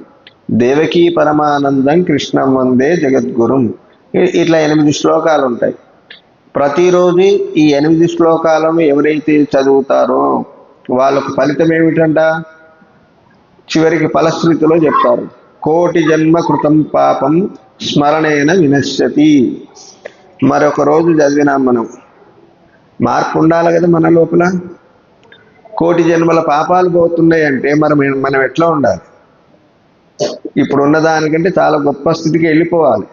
Speaker 1: దేవకీ పరమానందం కృష్ణం వందే జగద్గురుం. ఇట్లా 8 శ్లోకాలు ఉంటాయి. ప్రతిరోజు ఈ 8 శ్లోకాలను ఎవరైతే చదువుతారో వాళ్ళకు ఫలితం ఏమిటంట? చివరికి ఫలశ్రుతిలో చెప్తారు, 1,000,000 జన్మ కృతం పాపం స్మరణేన వినశ్యతి. మరొక రోజు చదివినాం మనం. మార్పు ఉండాలి కదా మన లోపల. 1,000,000 జన్మల పాపాలు పోతున్నాయి అంటే మనం ఎట్లా ఉండాలి? ఇప్పుడున్న దానికంటే చాలా గొప్ప స్థితికి వెళ్ళిపోవాలి.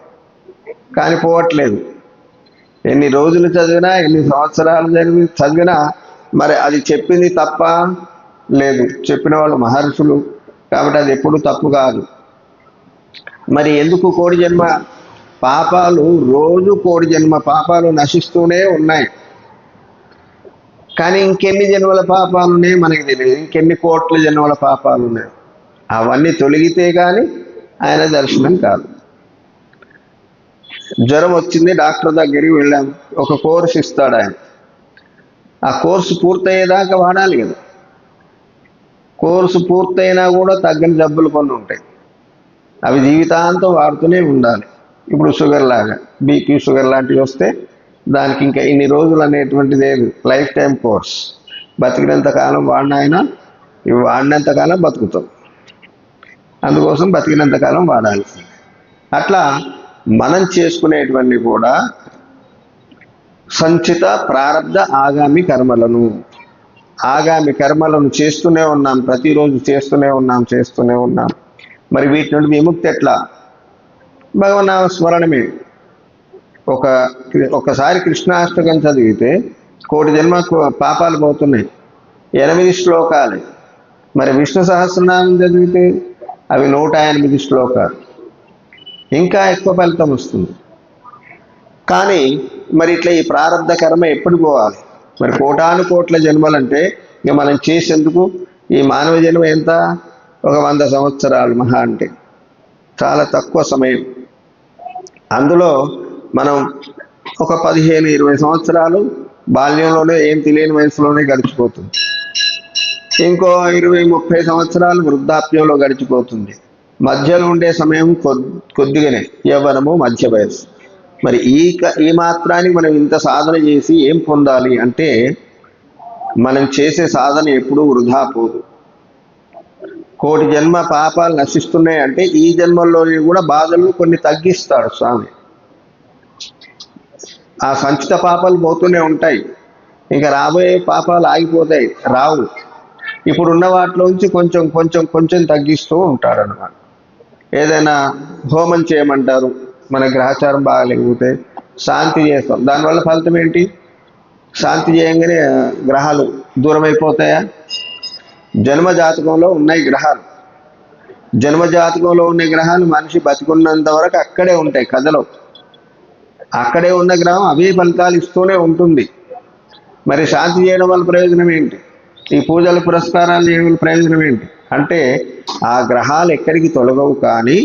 Speaker 1: కానీ పోవట్లేదు. ఎన్ని రోజులు చదివినా, ఎన్ని సంవత్సరాలు చదివినా మరి అది చెప్పింది తప్ప లేదు. చెప్పిన వాళ్ళు మహర్షులు కాబట్టి అది ఎప్పుడు తప్పు కాదు. మరి ఎందుకు కోడి జన్మ పాపాలు? రోజు కోడి జన్మ పాపాలు నశిస్తూనే ఉన్నాయి. కానీ ఇంకెన్ని జన్మల పాపాలు ఉన్నాయి మనకి తెలియదు. ఇంకెన్ని కోట్ల జన్మల పాపాలు ఉన్నాయి. అవన్నీ తొలగితే కానీ ఆయన దర్శనం కాదు. జ్వరం వచ్చింది, డాక్టర్ దగ్గరికి వెళ్ళాం, ఒక కోర్సు ఇస్తాడు ఆయన. ఆ కోర్సు పూర్తయ్యేదాకా వాడాలి కదా. కోర్సు పూర్తయినా కూడా తగ్గని జబ్బులు కొన్ని ఉంటాయి, అవి జీవితాంతం వాడుతూనే ఉండాలి. ఇప్పుడు షుగర్ లాగా, బీపీ షుగర్ లాంటివి వస్తే దానికి ఇంకా ఇన్ని రోజులు అనేటువంటిది లేదు, లైఫ్ టైం కోర్స్. బతికినంత కాలం వాడిన ఆయన ఇవి వాడినంత కాలం బతుకుతాం, అందుకోసం బతికినంత కాలం వాడాలి. అట్లా మనం చేసుకునేటువంటి కూడా సంచిత ప్రారబ్ధ ఆగామి కర్మలను చేస్తూనే ఉన్నాం, ప్రతిరోజు చేస్తూనే ఉన్నాం. మరి వీటి నుండి విముక్తి ఎట్లా? భగవన్నామ స్మరణమే. ఒకసారి కృష్ణాష్టకం చదివితే కోటి జన్మ పాపాలు పోతున్నాయి, 8 శ్లోకాలు. మరి విష్ణు సహస్రనామం చదివితే అవి 108 శ్లోకాలు, ఇంకా ఎక్కువ ఫలితం వస్తుంది. కానీ మరి ఇట్లా ఈ ప్రారంధ కర్మ ఎప్పుడు పోవాలి? మరి కోటాను కోట్ల జన్మలంటే ఇక మనం చేసేందుకు ఈ మానవ జన్మ ఎంత? ఒక 100 సంవత్సరాలు మహా అంటే, చాలా తక్కువ సమయం. అందులో మనం ఒక 15-20 సంవత్సరాలు బాల్యంలోనే, ఏం తెలియని వయసులోనే గడిచిపోతుంది. ఇంకో 20-30 సంవత్సరాలు వృద్ధాప్యంలో గడిచిపోతుంది. మధ్యలో ఉండే సమయం కొద్దిగానే యవ్వనము, మధ్య వయస్సు. మరి ఈ మాత్రానికి మనం ఇంత సాధన చేసి ఏం పొందాలి అంటే, మనం చేసే సాధన ఎప్పుడూ వృధా పోదు. కోటి జన్మ పాపాలు నశిస్తున్నాయి అంటే ఈ జన్మల్లో కూడా బాధలు కొన్ని తగ్గిస్తాడు స్వామి. ఆ సంచిత పాపాలు పోతూనే ఉంటాయి, ఇంకా రాబోయే పాపాలు ఆగిపోతాయి, రావు. ఇప్పుడున్న వాటిలోంచి కొంచెం తగ్గిస్తూ ఉంటాడు అన్నమాట. ఏదైనా హోమం చేయమంటారు, మన గ్రహచారం బాగాలేకపోతే శాంతి చేస్తాం. దానివల్ల ఫలితం ఏంటి? శాంతి చేయంగానే గ్రహాలు దూరం అయిపోతాయా? జన్మజాతకంలో ఉన్నాయి గ్రహాలు. జన్మజాతకంలో ఉన్న గ్రహాలు మనిషి బతికున్నంత వరకు అక్కడే ఉంటాయి, కథలో. అక్కడే ఉన్న గ్రహం అవే ఫలితాలు ఇస్తూనే ఉంటుంది. మరి శాంతి చేయడం వల్ల ప్రయోజనం ఏంటి? ఈ పూజల పురస్కారాలు చేయడం వల్ల ప్రయోజనం ఏంటి అంటే, ఆ గ్రహాలు ఎక్కడికి తొలగవు. కానీ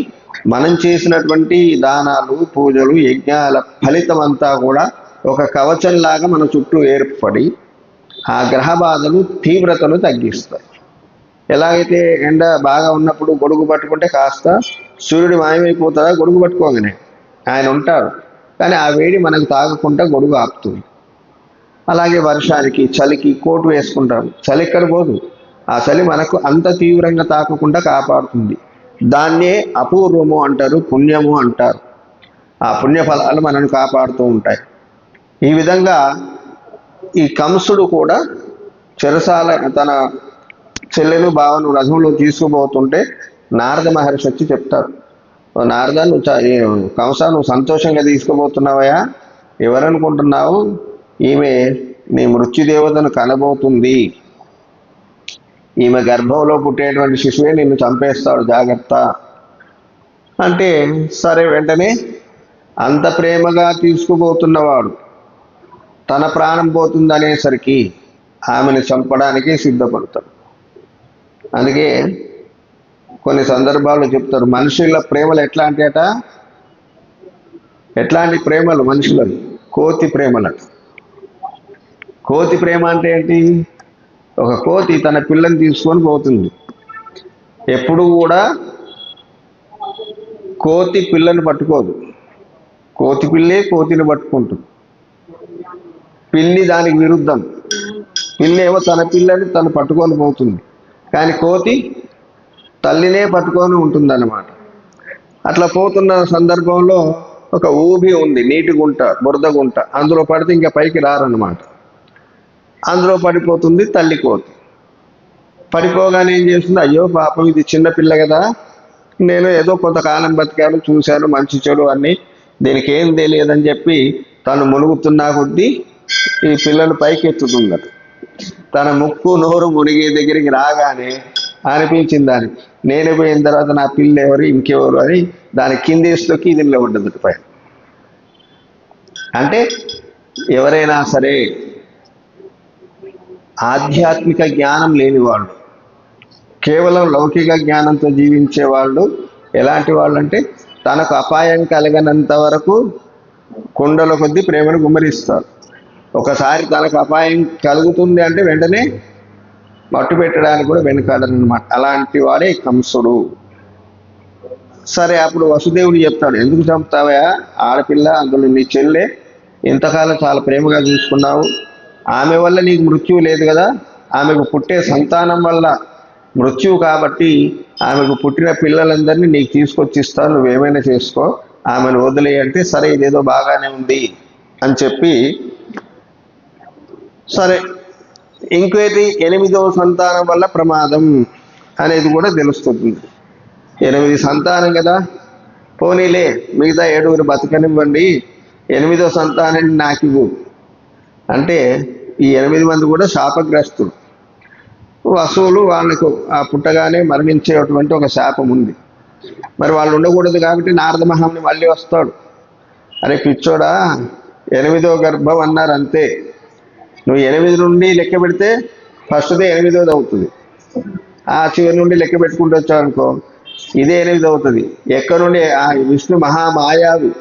Speaker 1: మనం చేసినటువంటి దానాలు, పూజలు, యజ్ఞాల ఫలితం అంతా కూడా ఒక కవచంలాగా మన చుట్టూ ఏర్పడి ఆ గ్రహ బాధలు, తీవ్రతను తగ్గిస్తాయి. ఎలాగైతే ఎండ బాగా ఉన్నప్పుడు గొడుగు పట్టుకుంటే కాస్త సూర్యుడు మాయమైపోతుందా? గొడుగు పట్టుకోగానే ఆయన ఉంటాడు, కానీ ఆ వేడి మనకు తాగకుండా గొడుగు ఆపుతుంది. అలాగే వర్షానికి, చలికి కోటు వేసుకుంటాం, చలి ఎక్కడ పోదు. ఆ చలి మనకు అంత తీవ్రంగా తాకకుండా కాపాడుతుంది. దాన్నే అపూర్వము అంటారు, పుణ్యము అంటారు. ఆ పుణ్యఫలాలు మనల్ని కాపాడుతూ ఉంటాయి. ఈ విధంగా ఈ కంసుడు కూడా చెరసాల తన చెల్లెలు బావను రథంలో తీసుకుపోతుంటే నారద మహర్షి వచ్చి చెప్తారు, నారద, కంస, నువ్వు సంతోషంగా తీసుకుపోతున్నావయా? ఎవరనుకుంటున్నావు? ఈమె నీ మృత్యుదేవతను కనబోతుంది. ఈమె గర్భంలో పుట్టేటువంటి శిశువే నిన్ను చంపేస్తాడు, జాగ్రత్త అంటే, సరే. వెంటనే అంత ప్రేమగా తీసుకుపోతున్నవాడు తన ప్రాణం పోతుంది అనేసరికి ఆమెను చంపడానికి సిద్ధపడతాడు. అందుకే కొన్ని సందర్భాల్లో చెప్తారు, మనుషుల ప్రేమలు ఎట్లాంటి ప్రేమలు మనుషులు? కోతి ప్రేమలట. కోతి ప్రేమ అంటే ఏంటి? ఒక కోతి తన పిల్లని తీసుకొని పోతుంది. ఎప్పుడు కూడా కోతి పిల్లని పట్టుకోదు, కోతి పిల్లే కోతిని పట్టుకుంటుంది. పిల్లి దానికి విరుద్ధం. పిల్లి ఏమో తన పిల్లని తను పట్టుకొని పోతుంది, కానీ కోతి తల్లినే పట్టుకొని ఉంటుందన్నమాట. అట్లా పోతున్న సందర్భంలో ఒక ఊబి ఉంది, నీటి గుంట, బురద గుంట. అందులో పడితే ఇంకా పైకి రారన్నమాట. అందులో పడిపోతుంది తల్లి కోతి. పడిపోగానే ఏం చేస్తుంది? అయ్యో పాపం, ఇది చిన్న పిల్ల కదా, నేను ఏదో కొంతకాలం బతికాను, చూశాను, మంచి చెడు అన్నీ, దీనికి ఏం తెలియదని చెప్పి తను మునుగుతున్నా కొద్దీ ఈ పిల్లను పైకి ఎత్తుతుందట. తన ముక్కు నోరు మునిగే దగ్గరికి రాగానే అనిపించింది దానికి. నేను పోయిన తర్వాత నా పిల్ల ఎవరు ఇంకెవరు అని దాని కిందేస్తోకి ఇది నిలబడ్డది పైన. అంటే ఎవరైనా సరే ఆధ్యాత్మిక జ్ఞానం లేని వాళ్ళు, కేవలం లౌకిక జ్ఞానంతో జీవించే వాళ్ళు ఎలాంటి వాళ్ళు అంటే తనకు అపాయం కలగనంత వరకు కొండల కొద్దీ ప్రేమను గుమ్మరిస్తారు. ఒకసారి తనకు అపాయం కలుగుతుంది అంటే వెంటనే మట్టు పెట్టడానికి కూడా వెనుకాడనమాట. అలాంటి వాడే కంసుడు. సరే, అప్పుడు వసుదేవుడు చెప్తాడు, ఎందుకు చంపుతావా ఆడపిల్ల, అందులో నీ చెల్లె ఇంతకాలం చాలా ప్రేమగా చూసుకున్నావు, ఆమె వల్ల నీకు మృత్యువు లేదు కదా, ఆమెకు పుట్టే సంతానం వల్ల మృత్యువు కాబట్టి ఆమెకు పుట్టిన పిల్లలందరినీ నీకు తీసుకొచ్చి ఇస్తాను, నువ్వేమైనా చేసుకో, ఆమెను వదిలేయంటే సరే ఇదేదో బాగానే ఉంది అని చెప్పి, సరే ఇంకేటి 8వ సంతానం వల్ల ప్రమాదం అనేది కూడా తెలుస్తుంది. 8 సంతానం కదా, పోనీలే మిగతా 7 బతకనివ్వండి, 8వ సంతానాన్ని నాకు ఇవ్వు అంటే ఈ 8 మంది కూడా శాపగ్రస్తులు. వసువులు వాళ్ళకు ఆ పుట్టగానే మరణించేటువంటి ఒక శాపం ఉంది. మరి వాళ్ళు ఉండకూడదు కాబట్టి నారద మహాముని మళ్ళీ వస్తాడు. అరే పిచ్చోడా, 8వ గర్భం అన్నారు అంతే, నువ్వు 8 నుండి లెక్క పెడితే ఫస్ట్దే 8వది అవుతుంది, ఆ చివరి నుండి లెక్క పెట్టుకుంటూ వచ్చావు అనుకో ఇదే 8 అవుతుంది. ఎక్కడి నుండి ఆ విష్ణు మహామాయావి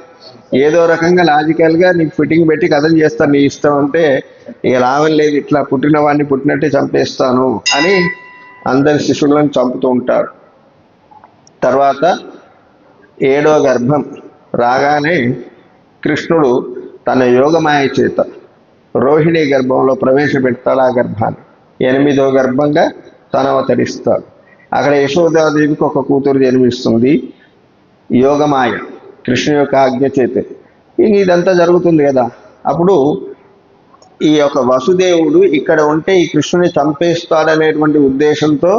Speaker 1: ఏదో రకంగా లాజికల్గా నీకు ఫిట్టింగ్ పెట్టి కథలు చేస్తాను, నీ ఇష్టం అంటే ఇక లాభం లేదు, ఇట్లా పుట్టిన వాడిని పుట్టినట్టే చంపేస్తాను అని అందరి శిష్యులను చంపుతూ ఉంటాడు. తర్వాత 7వ గర్భం రాగానే కృష్ణుడు తన యోగమాయ చేత రోహిణి గర్భంలో ప్రవేశపెడతాడు. ఆ గర్భాన్ని 8వ గర్భంగా తను అవతరిస్తాడు. అక్కడ యశోదాదేవికి ఒక కూతురు జన్మిస్తుంది, యోగమాయ కృష్ణ యొక్క ఆజ్ఞ చేత. ఇదంతా జరుగుతుంది కదా. అప్పుడు ఈ యొక్క వసుదేవుడు ఇక్కడ ఉంటే ఈ కృష్ణుని చంపేస్తాడనేటువంటి ఉద్దేశంతో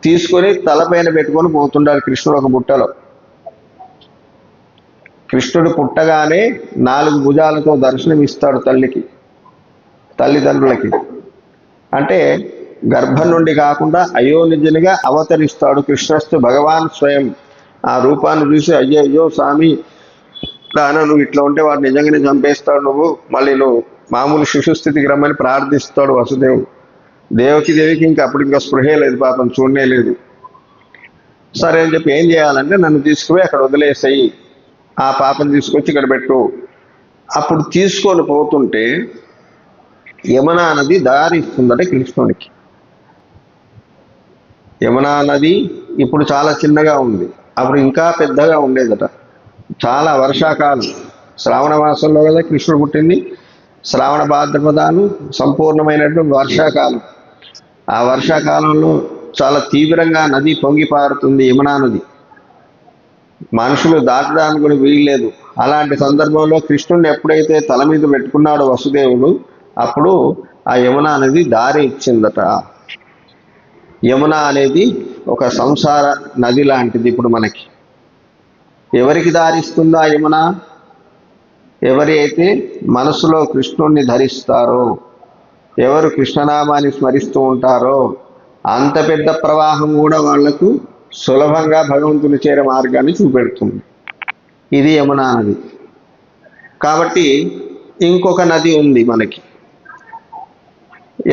Speaker 1: తీసుకొని తలపైన పెట్టుకొని పోతుండాడు కృష్ణుడు ఒక బుట్టలో. కృష్ణుడు పుట్టగానే 4 భుజాలతో దర్శనం ఇస్తాడు తల్లిదండ్రులకి. అంటే గర్భం నుండి కాకుండా అయోనిజునిగా అవతరిస్తాడు కృష్ణస్తు భగవాన్ స్వయం. ఆ రూపాన్ని చూసి అయ్యో స్వామి నాన్న నువ్వు ఇట్లా ఉంటే వాడు నిజంగానే చంపేస్తాడు, నువ్వు మళ్ళీ నువ్వు మామూలు శిశుస్థితికి రమ్మని ప్రార్థిస్తాడు వసుదేవుడు. దేవికి ఇంకా అప్పుడు ఇంకా స్పృహే లేదు, పాపం చూడనే లేదు. సరే అని చెప్పి ఏం చేయాలంటే నన్ను తీసుకుపోయి అక్కడ వదిలేసాయి, ఆ పాపను తీసుకొచ్చి ఇక్కడ పెట్టు. అప్పుడు తీసుకొని పోతుంటే యమునా నది దారి ఇస్తుందట కృష్ణునికి. యమునా నది ఇప్పుడు చాలా చిన్నగా ఉంది, అప్పుడు ఇంకా పెద్దగా ఉండేదట. చాలా వర్షాకాలం, శ్రావణ మాసంలో కదా కృష్ణుడు పుట్టింది, శ్రావణ భాద్రపదాలు సంపూర్ణమైనటువంటి వర్షాకాలం. ఆ వర్షాకాలంలో చాలా తీవ్రంగా నది పొంగి పారుతుంది యమునా నది, మనుషులు దాటడానికి కూడా వీల్లేదు. అలాంటి సందర్భంలో కృష్ణుడిని ఎప్పుడైతే తల మీద పెట్టుకున్నాడో వసుదేవుడు, అప్పుడు ఆ యమునా నది దారి ఇచ్చిందట. యమున అనేది ఒక సంసార నది లాంటిది. ఇప్పుడు మనకి ఎవరికి దారిస్తుందో ఆ యమున, ఎవరి అయితే మనసులో కృష్ణుణ్ణి ధరిస్తారో, ఎవరు కృష్ణనామాన్ని స్మరిస్తూ ఉంటారో అంత పెద్ద ప్రవాహం కూడా వాళ్లకు సులభంగా భగవంతుని చేరే మార్గాన్ని చూపెడుతుంది. ఇది యమునా నది. కాబట్టి ఇంకొక నది ఉంది మనకి,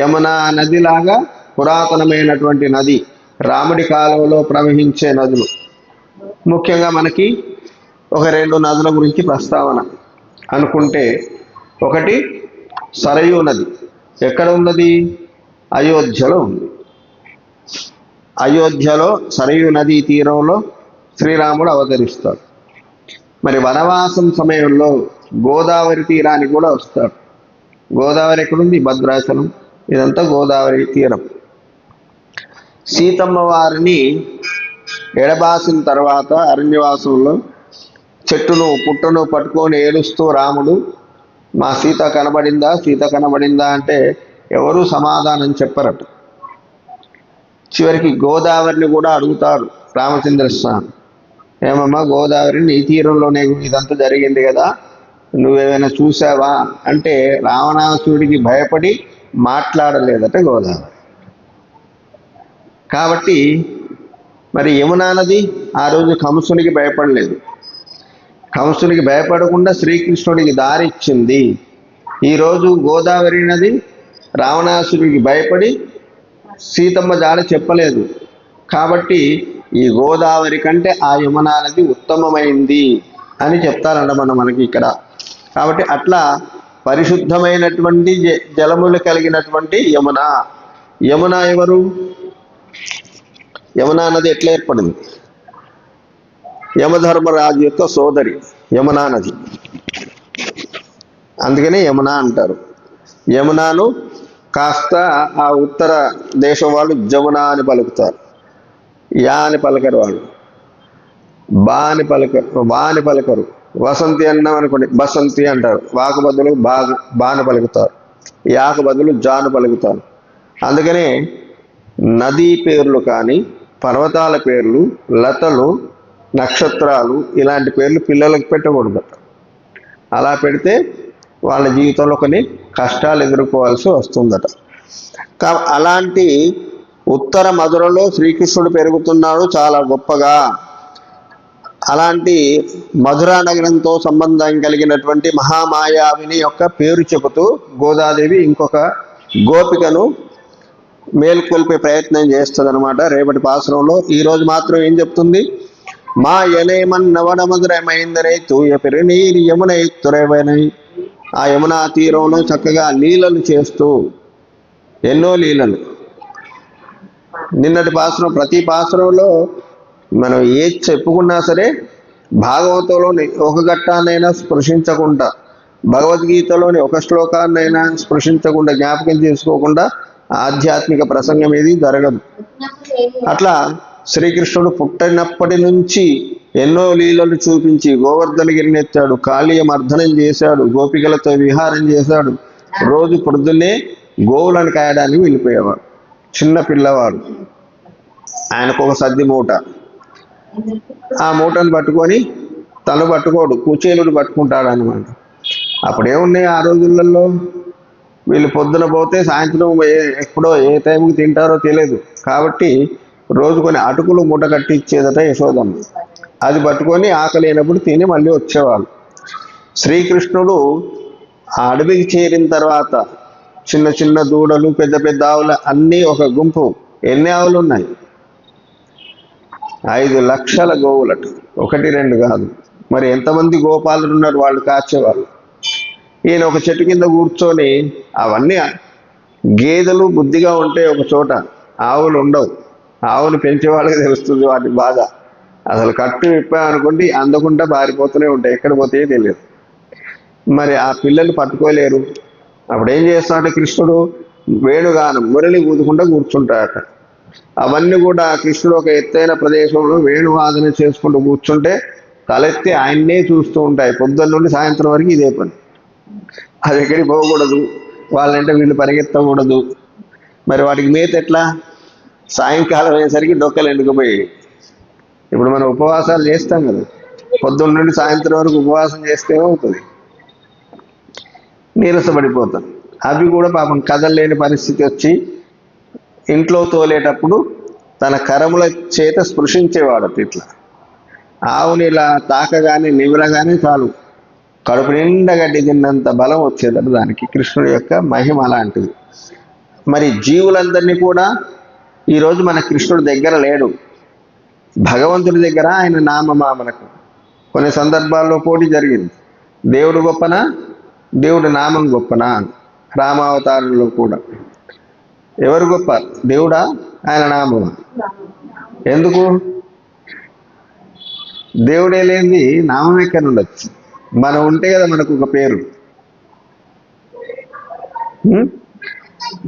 Speaker 1: యమునా నదిలాగా పురాతనమైనటువంటి నది, రాముడి కాలంలో ప్రవహించే నదులు. ముఖ్యంగా మనకి ఒక 2 నదుల గురించి ప్రస్తావన అనుకుంటే, ఒకటి సరయూ నది. ఎక్కడ ఉన్నది? అయోధ్యలో ఉంది. అయోధ్యలో సరయూ నదీ తీరంలో శ్రీరాముడు అవతరిస్తాడు. మరి వనవాసం సమయంలో గోదావరి తీరానికి కూడా వస్తాడు. గోదావరి ఎక్కడుంది? భద్రాచలం, ఇదంతా గోదావరి తీరం. సీతమ్మ వారిని ఎడబాసిన తర్వాత అరణ్యవాసంలో చెట్టును పుట్టను పట్టుకొని ఏడుస్తూ రాముడు, మా సీత కనబడిందా, సీత కనబడిందా అంటే ఎవరు సమాధానం చెప్పరట. చివరికి గోదావరిని కూడా అడుగుతారు రామచంద్రస్వామి, ఏమమ్మా గోదావరి నీ తీరంలోనే ఇదంతా జరిగింది కదా, నువ్వేమైనా చూసావా అంటే రావణాసుడికి భయపడి మాట్లాడలేదట గోదావరి. కాబట్టి మరి యమునా నది ఆ రోజు కంసునికి భయపడలేదు. కంసునికి భయపడకుండా శ్రీకృష్ణుడికి దారి ఇచ్చింది. ఈరోజు గోదావరి నది రావణాసుడికి భయపడి సీతమ్మ జాడ చెప్పలేదు. కాబట్టి ఈ గోదావరి కంటే ఆ యమునా నది ఉత్తమమైంది అని చెప్తారంట మనకి ఇక్కడ. కాబట్టి అట్లా పరిశుద్ధమైనటువంటి జలములు కలిగినటువంటి యమున. యమున ఎవరు? యమునా నది ఎట్లా ఏర్పడింది? యమధర్మరాజు యొక్క సోదరి యమునా నది, అందుకనే యమున అంటారు. యమునాను కాస్త ఆ ఉత్తర దేశం వాళ్ళు జమున అని పలుకుతారు. యా అని పలకరు వాళ్ళు, బా అని పలకరు. వసంతి అన్నాం అనుకోండి బసంతి అంటారు. వాకు బదులు బాను పలుకుతారు, యాకు బదులు జాను పలుకుతారు. అందుకనే నదీ పేర్లు కానీ, పర్వతాల పేర్లు, లతలు, నక్షత్రాలు ఇలాంటి పేర్లు పిల్లలకు పెట్టకూడదట. అలా పెడితే వాళ్ళ జీవితంలో కొన్ని కష్టాలు ఎదుర్కోవాల్సి వస్తుందట. అలాంటి ఉత్తర మధురలో శ్రీకృష్ణుడు పెరుగుతున్నాడు చాలా గొప్పగా. అలాంటి మధురా నగరంతో సంబంధం కలిగినటువంటి మహామాయావిని యొక్క పేరు చెబుతూ గోదాదేవి ఇంకొక గోపికను మేల్కొల్పే ప్రయత్నం చేస్తుంది అనమాట రేపటి పాసురంలో. ఈరోజు మాత్రం ఏం చెప్తుంది? మా ఎనేమన్నవన మధురమైందనే తూయ పెరునీరు యమున ఎత్తురేవనై. ఆ యమునా తీరంలో చక్కగా లీలలు చేస్తూ, ఎన్నో లీలలు. నిన్నటి పాసురం, ప్రతి పాసురంలో మనం ఏది చెప్పుకున్నా సరే భాగవతంలోని ఒక ఘట్టాన్నైనా స్పృశించకుండా, భగవద్గీతలోని ఒక శ్లోకాన్నైనా స్పృశించకుండా, జ్ఞాపకం చేసుకోకుండా ఆధ్యాత్మిక ప్రసంగం ఏది జరగదు. అట్లా శ్రీకృష్ణుడు పుట్టినప్పటి నుంచి ఎన్నో లీలలు చూపించి గోవర్ధనగిరిని ఎత్తాడు, కాళీయ మర్దనం చేశాడు, గోపికలతో విహారం చేశాడు. రోజు పొద్దున్నే గోవులను కాయడానికి వెళ్ళిపోయేవాడు. చిన్న పిల్లవాడు, ఆయనకు ఒక సద్ది మూట. ఆ మూటను పట్టుకొని తను పట్టుకోడు, కుచేలుడు పట్టుకుంటాడు అనమాట. అప్పుడేమున్నాయి ఆ రోజులలో? వీళ్ళు పొద్దున పోతే సాయంత్రం ఎప్పుడో ఏ టైంకి తింటారో తెలియదు. కాబట్టి రోజు కొన్ని అటుకులు మూట కట్టి ఇచ్చేదట యశోదమ్మ. అది పట్టుకొని ఆకలి అయినప్పుడు తిని మళ్ళీ వచ్చేవాళ్ళు. శ్రీకృష్ణుడు ఆ అడవికి చేరిన తర్వాత చిన్న చిన్న దూడలు, పెద్ద పెద్ద ఆవులు అన్నీ ఒక గుంపు. ఎన్ని ఆవులు ఉన్నాయి? 5 లక్షల గోవులట, 1, 2 కాదు. మరి ఎంతమంది గోపాలులు ఉన్నారు వాళ్ళు కాచేవాళ్ళు. ఈయన ఒక చెట్టు కింద కూర్చొని, అవన్నీ గేదెలు బుద్ధిగా ఉంటే ఒక చోట, ఆవులు ఉండవు. ఆవులు పెంచే వాళ్ళకి తెలుస్తుంది వాటి బాధ. అసలు కట్టు విప్పామనుకోండి అందకుండా బారిపోతూనే ఉంటాయి, ఎక్కడ పోతే తెలియదు. మరి ఆ పిల్లలు పట్టుకోలేరు. అప్పుడు ఏం చేస్తాడు కృష్ణుడు? వేణుగానం, మురళి ఊదుకుంటూ కూర్చుంటాడట. అవన్నీ కూడా కృష్ణుడు ఒక ఎత్తైన ప్రదేశంలో వేణువాదన చేసుకుంటూ కూర్చుంటే తలెత్తి ఆయన్నే చూస్తూ ఉంటాయి. పొద్దున్న నుండి సాయంత్రం వరకు ఇదే పని. అది ఎక్కడికి పోకూడదు, వాళ్ళంటే వీళ్ళు పరిగెత్తకూడదు. మరి వాటికి మేత ఎట్లా? సాయంకాలం అయ్యేసరికి డొక్కలు ఎండుకుపోయి. ఇప్పుడు మనం ఉపవాసాలు చేస్తాం కదా, పొద్దున్న నుండి సాయంత్రం వరకు ఉపవాసం చేస్తే ఏమవుతుంది? నీరసపడిపోతాం. అవి కూడా పాపం కదలలేని పరిస్థితి వచ్చి ఇంట్లో తోలేటప్పుడు తన కరముల చేత స్పృశించేవాడట. ఇట్లా ఆవుని ఇలా తాకగానే నివరగానే చాలు కడుపు నిండా గడ్డి తిన్నంత బలం వచ్చేదట దానికి. కృష్ణుడి యొక్క మహిమ అలాంటిది. మరి జీవులందరినీ కూడా ఈరోజు మన కృష్ణుడి దగ్గర లేడు, భగవంతుడి దగ్గర ఆయన నామమా. మనకు కొన్ని సందర్భాల్లో పోటీ జరిగింది. దేవుడు గొప్పనా, దేవుడి నామం గొప్పనా? రామావతారంలో కూడా ఎవరు గొప్ప, దేవుడా ఆయన నామమా? ఎందుకు? దేవుడే లేనిది నామం ఎక్కడ ఉండొచ్చు? మనం ఉంటే కదా మనకు ఒక పేరు.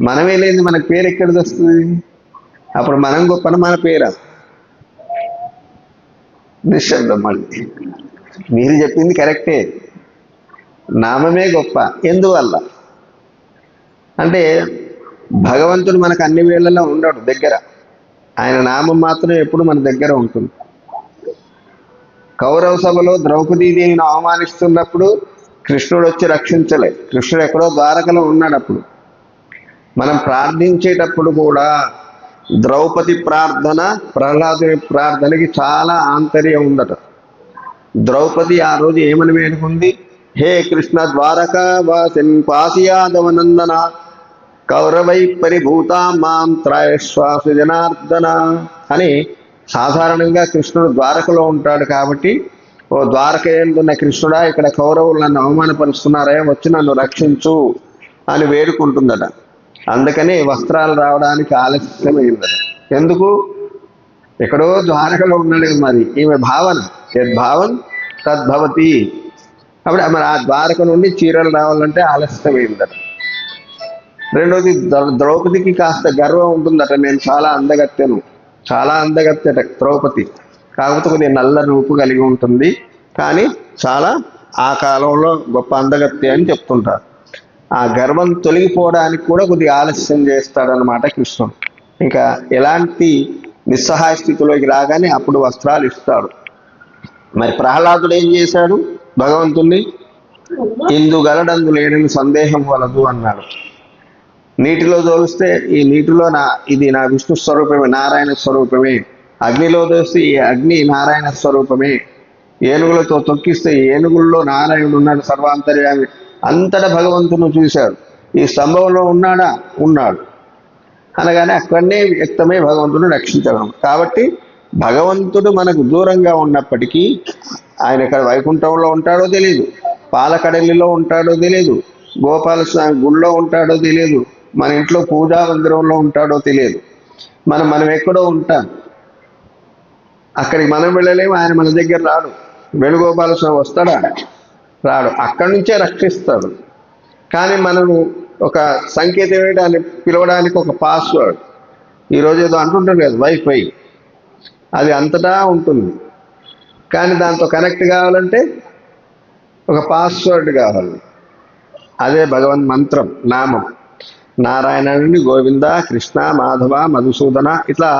Speaker 1: మనమే లేనిది మనకు పేరు ఎక్కడిది వస్తుంది? అప్పుడు మనం గొప్పన మన పేరా? నిశ్శబ్దం. మళ్ళీ మీరు చెప్పింది కరెక్టే, నామమే గొప్ప. ఎందువల్ల అంటే భగవంతుడు మనకు అన్ని వేళల్లో ఉండడు దగ్గర, ఆయన నామం మాత్రం ఎప్పుడు మన దగ్గర ఉంటుంది. కౌరవ సభలో ద్రౌపదీదేవిని అవమానిస్తున్నప్పుడు కృష్ణుడు వచ్చి రక్షించలే. కృష్ణుడు ఎక్కడో ద్వారకలో ఉన్నాడు. అప్పుడు మనం ప్రార్థించేటప్పుడు కూడా ద్రౌపది ప్రార్థన ప్రహ్లాదుని ప్రార్థనకి చాలా ఆంతర్యం ఉందట. ద్రౌపది ఆ రోజు ఏమని వేడుకుంది? హే కృష్ణ ద్వారకా వాసిన్ పాసియాదవనందన కౌరవై పరిభూతా మాం త్రాయశ్వాసు జనార్దన అని. సాధారణంగా కృష్ణుడు ద్వారకలో ఉంటాడు కాబట్టి, ఓ ద్వారక ఎందున్న కృష్ణుడా, ఇక్కడ కౌరవులు నన్ను అవమానపరుస్తున్నారే, వచ్చి నన్ను రక్షించు అని వేడుకుంటుందట. అందుకని వస్త్రాలు రావడానికి ఆలస్యమైందట. ఎందుకు? ఎక్కడో ద్వారకలో ఉన్నాడు కదా. మరి ఈమె భావన యద్భావన్ తద్భవతి. అప్పుడు మరి ఆ ద్వారక నుండి చీరలు రావాలంటే ఆలస్యమైందట. రెండోది, ద్రౌపదికి కాస్త గర్వం ఉంటుందట. నేను చాలా అందగత్తెను, చాలా అందగత్తెట ద్రౌపది. కాకపోతే కొద్దిగా నల్ల రూపు కలిగి ఉంటుంది, కానీ చాలా ఆ కాలంలో గొప్ప అందగత్తె అని చెప్తుంటారు. ఆ గర్వం తొలగిపోవడానికి కూడా కొద్దిగా ఆలస్యం చేస్తాడనమాట కృష్ణుడు. ఇంకా ఎలాంటి నిస్సహాయ స్థితిలోకి రాగానే అప్పుడు వస్త్రాలు ఇస్తాడు. మరి ప్రహ్లాదుడు ఏం చేశాడు? భగవంతుణ్ణి ఇందు గలడందు లేడని సందేహం వలదు అన్నాడు. నీటిలో తోలిస్తే ఈ నీటిలో ఇది నా విష్ణు స్వరూపమే, నారాయణ స్వరూపమే. అగ్నిలో తోస్తే ఈ అగ్ని నారాయణ స్వరూపమే. ఏనుగులతో తొక్కిస్తే ఈ ఏనుగుల్లో నారాయణుడు ఉన్నాడు, సర్వాంతర్యామి. అంతటా భగవంతుని చూశాడు. ఈ స్తంభంలో ఉన్నాడా? ఉన్నాడు. అనగానే అక్కడనే వ్యక్తమై భగవంతుడు రక్షించడం. కాబట్టి భగవంతుడు మనకు దూరంగా ఉన్నప్పటికీ, ఆయన ఇక్కడ వైకుంఠంలో ఉంటాడో తెలియదు, పాలకడలిలో ఉంటాడో తెలియదు, గోపాలస్వామి గుళ్ళో ఉంటాడో తెలియదు, మన ఇంట్లో పూజా మందిరంలో ఉంటాడో తెలియదు. మనం ఎక్కడో ఉంటాం, అక్కడికి మనం వెళ్ళలేము, ఆయన మన దగ్గర రాడు. వేణుగోపాలస్వామి వస్తాడా? రాడు. అక్కడి నుంచే రక్షిస్తాడు. కానీ మనము ఒక సంకేతం వేయడాన్ని పిలవడానికి ఒక పాస్వర్డ్, ఈరోజు ఏదో అంటుంటారు కదా, వైఫై, అది అంతటా ఉంటుంది. కానీ దాంతో కనెక్ట్ కావాలంటే ఒక పాస్వర్డ్ కావాలి. అదే భగవన్ మంత్రం, నామం. నారాయణ నుండి గోవింద, కృష్ణ, మాధవ, మధుసూదన, ఇట్లా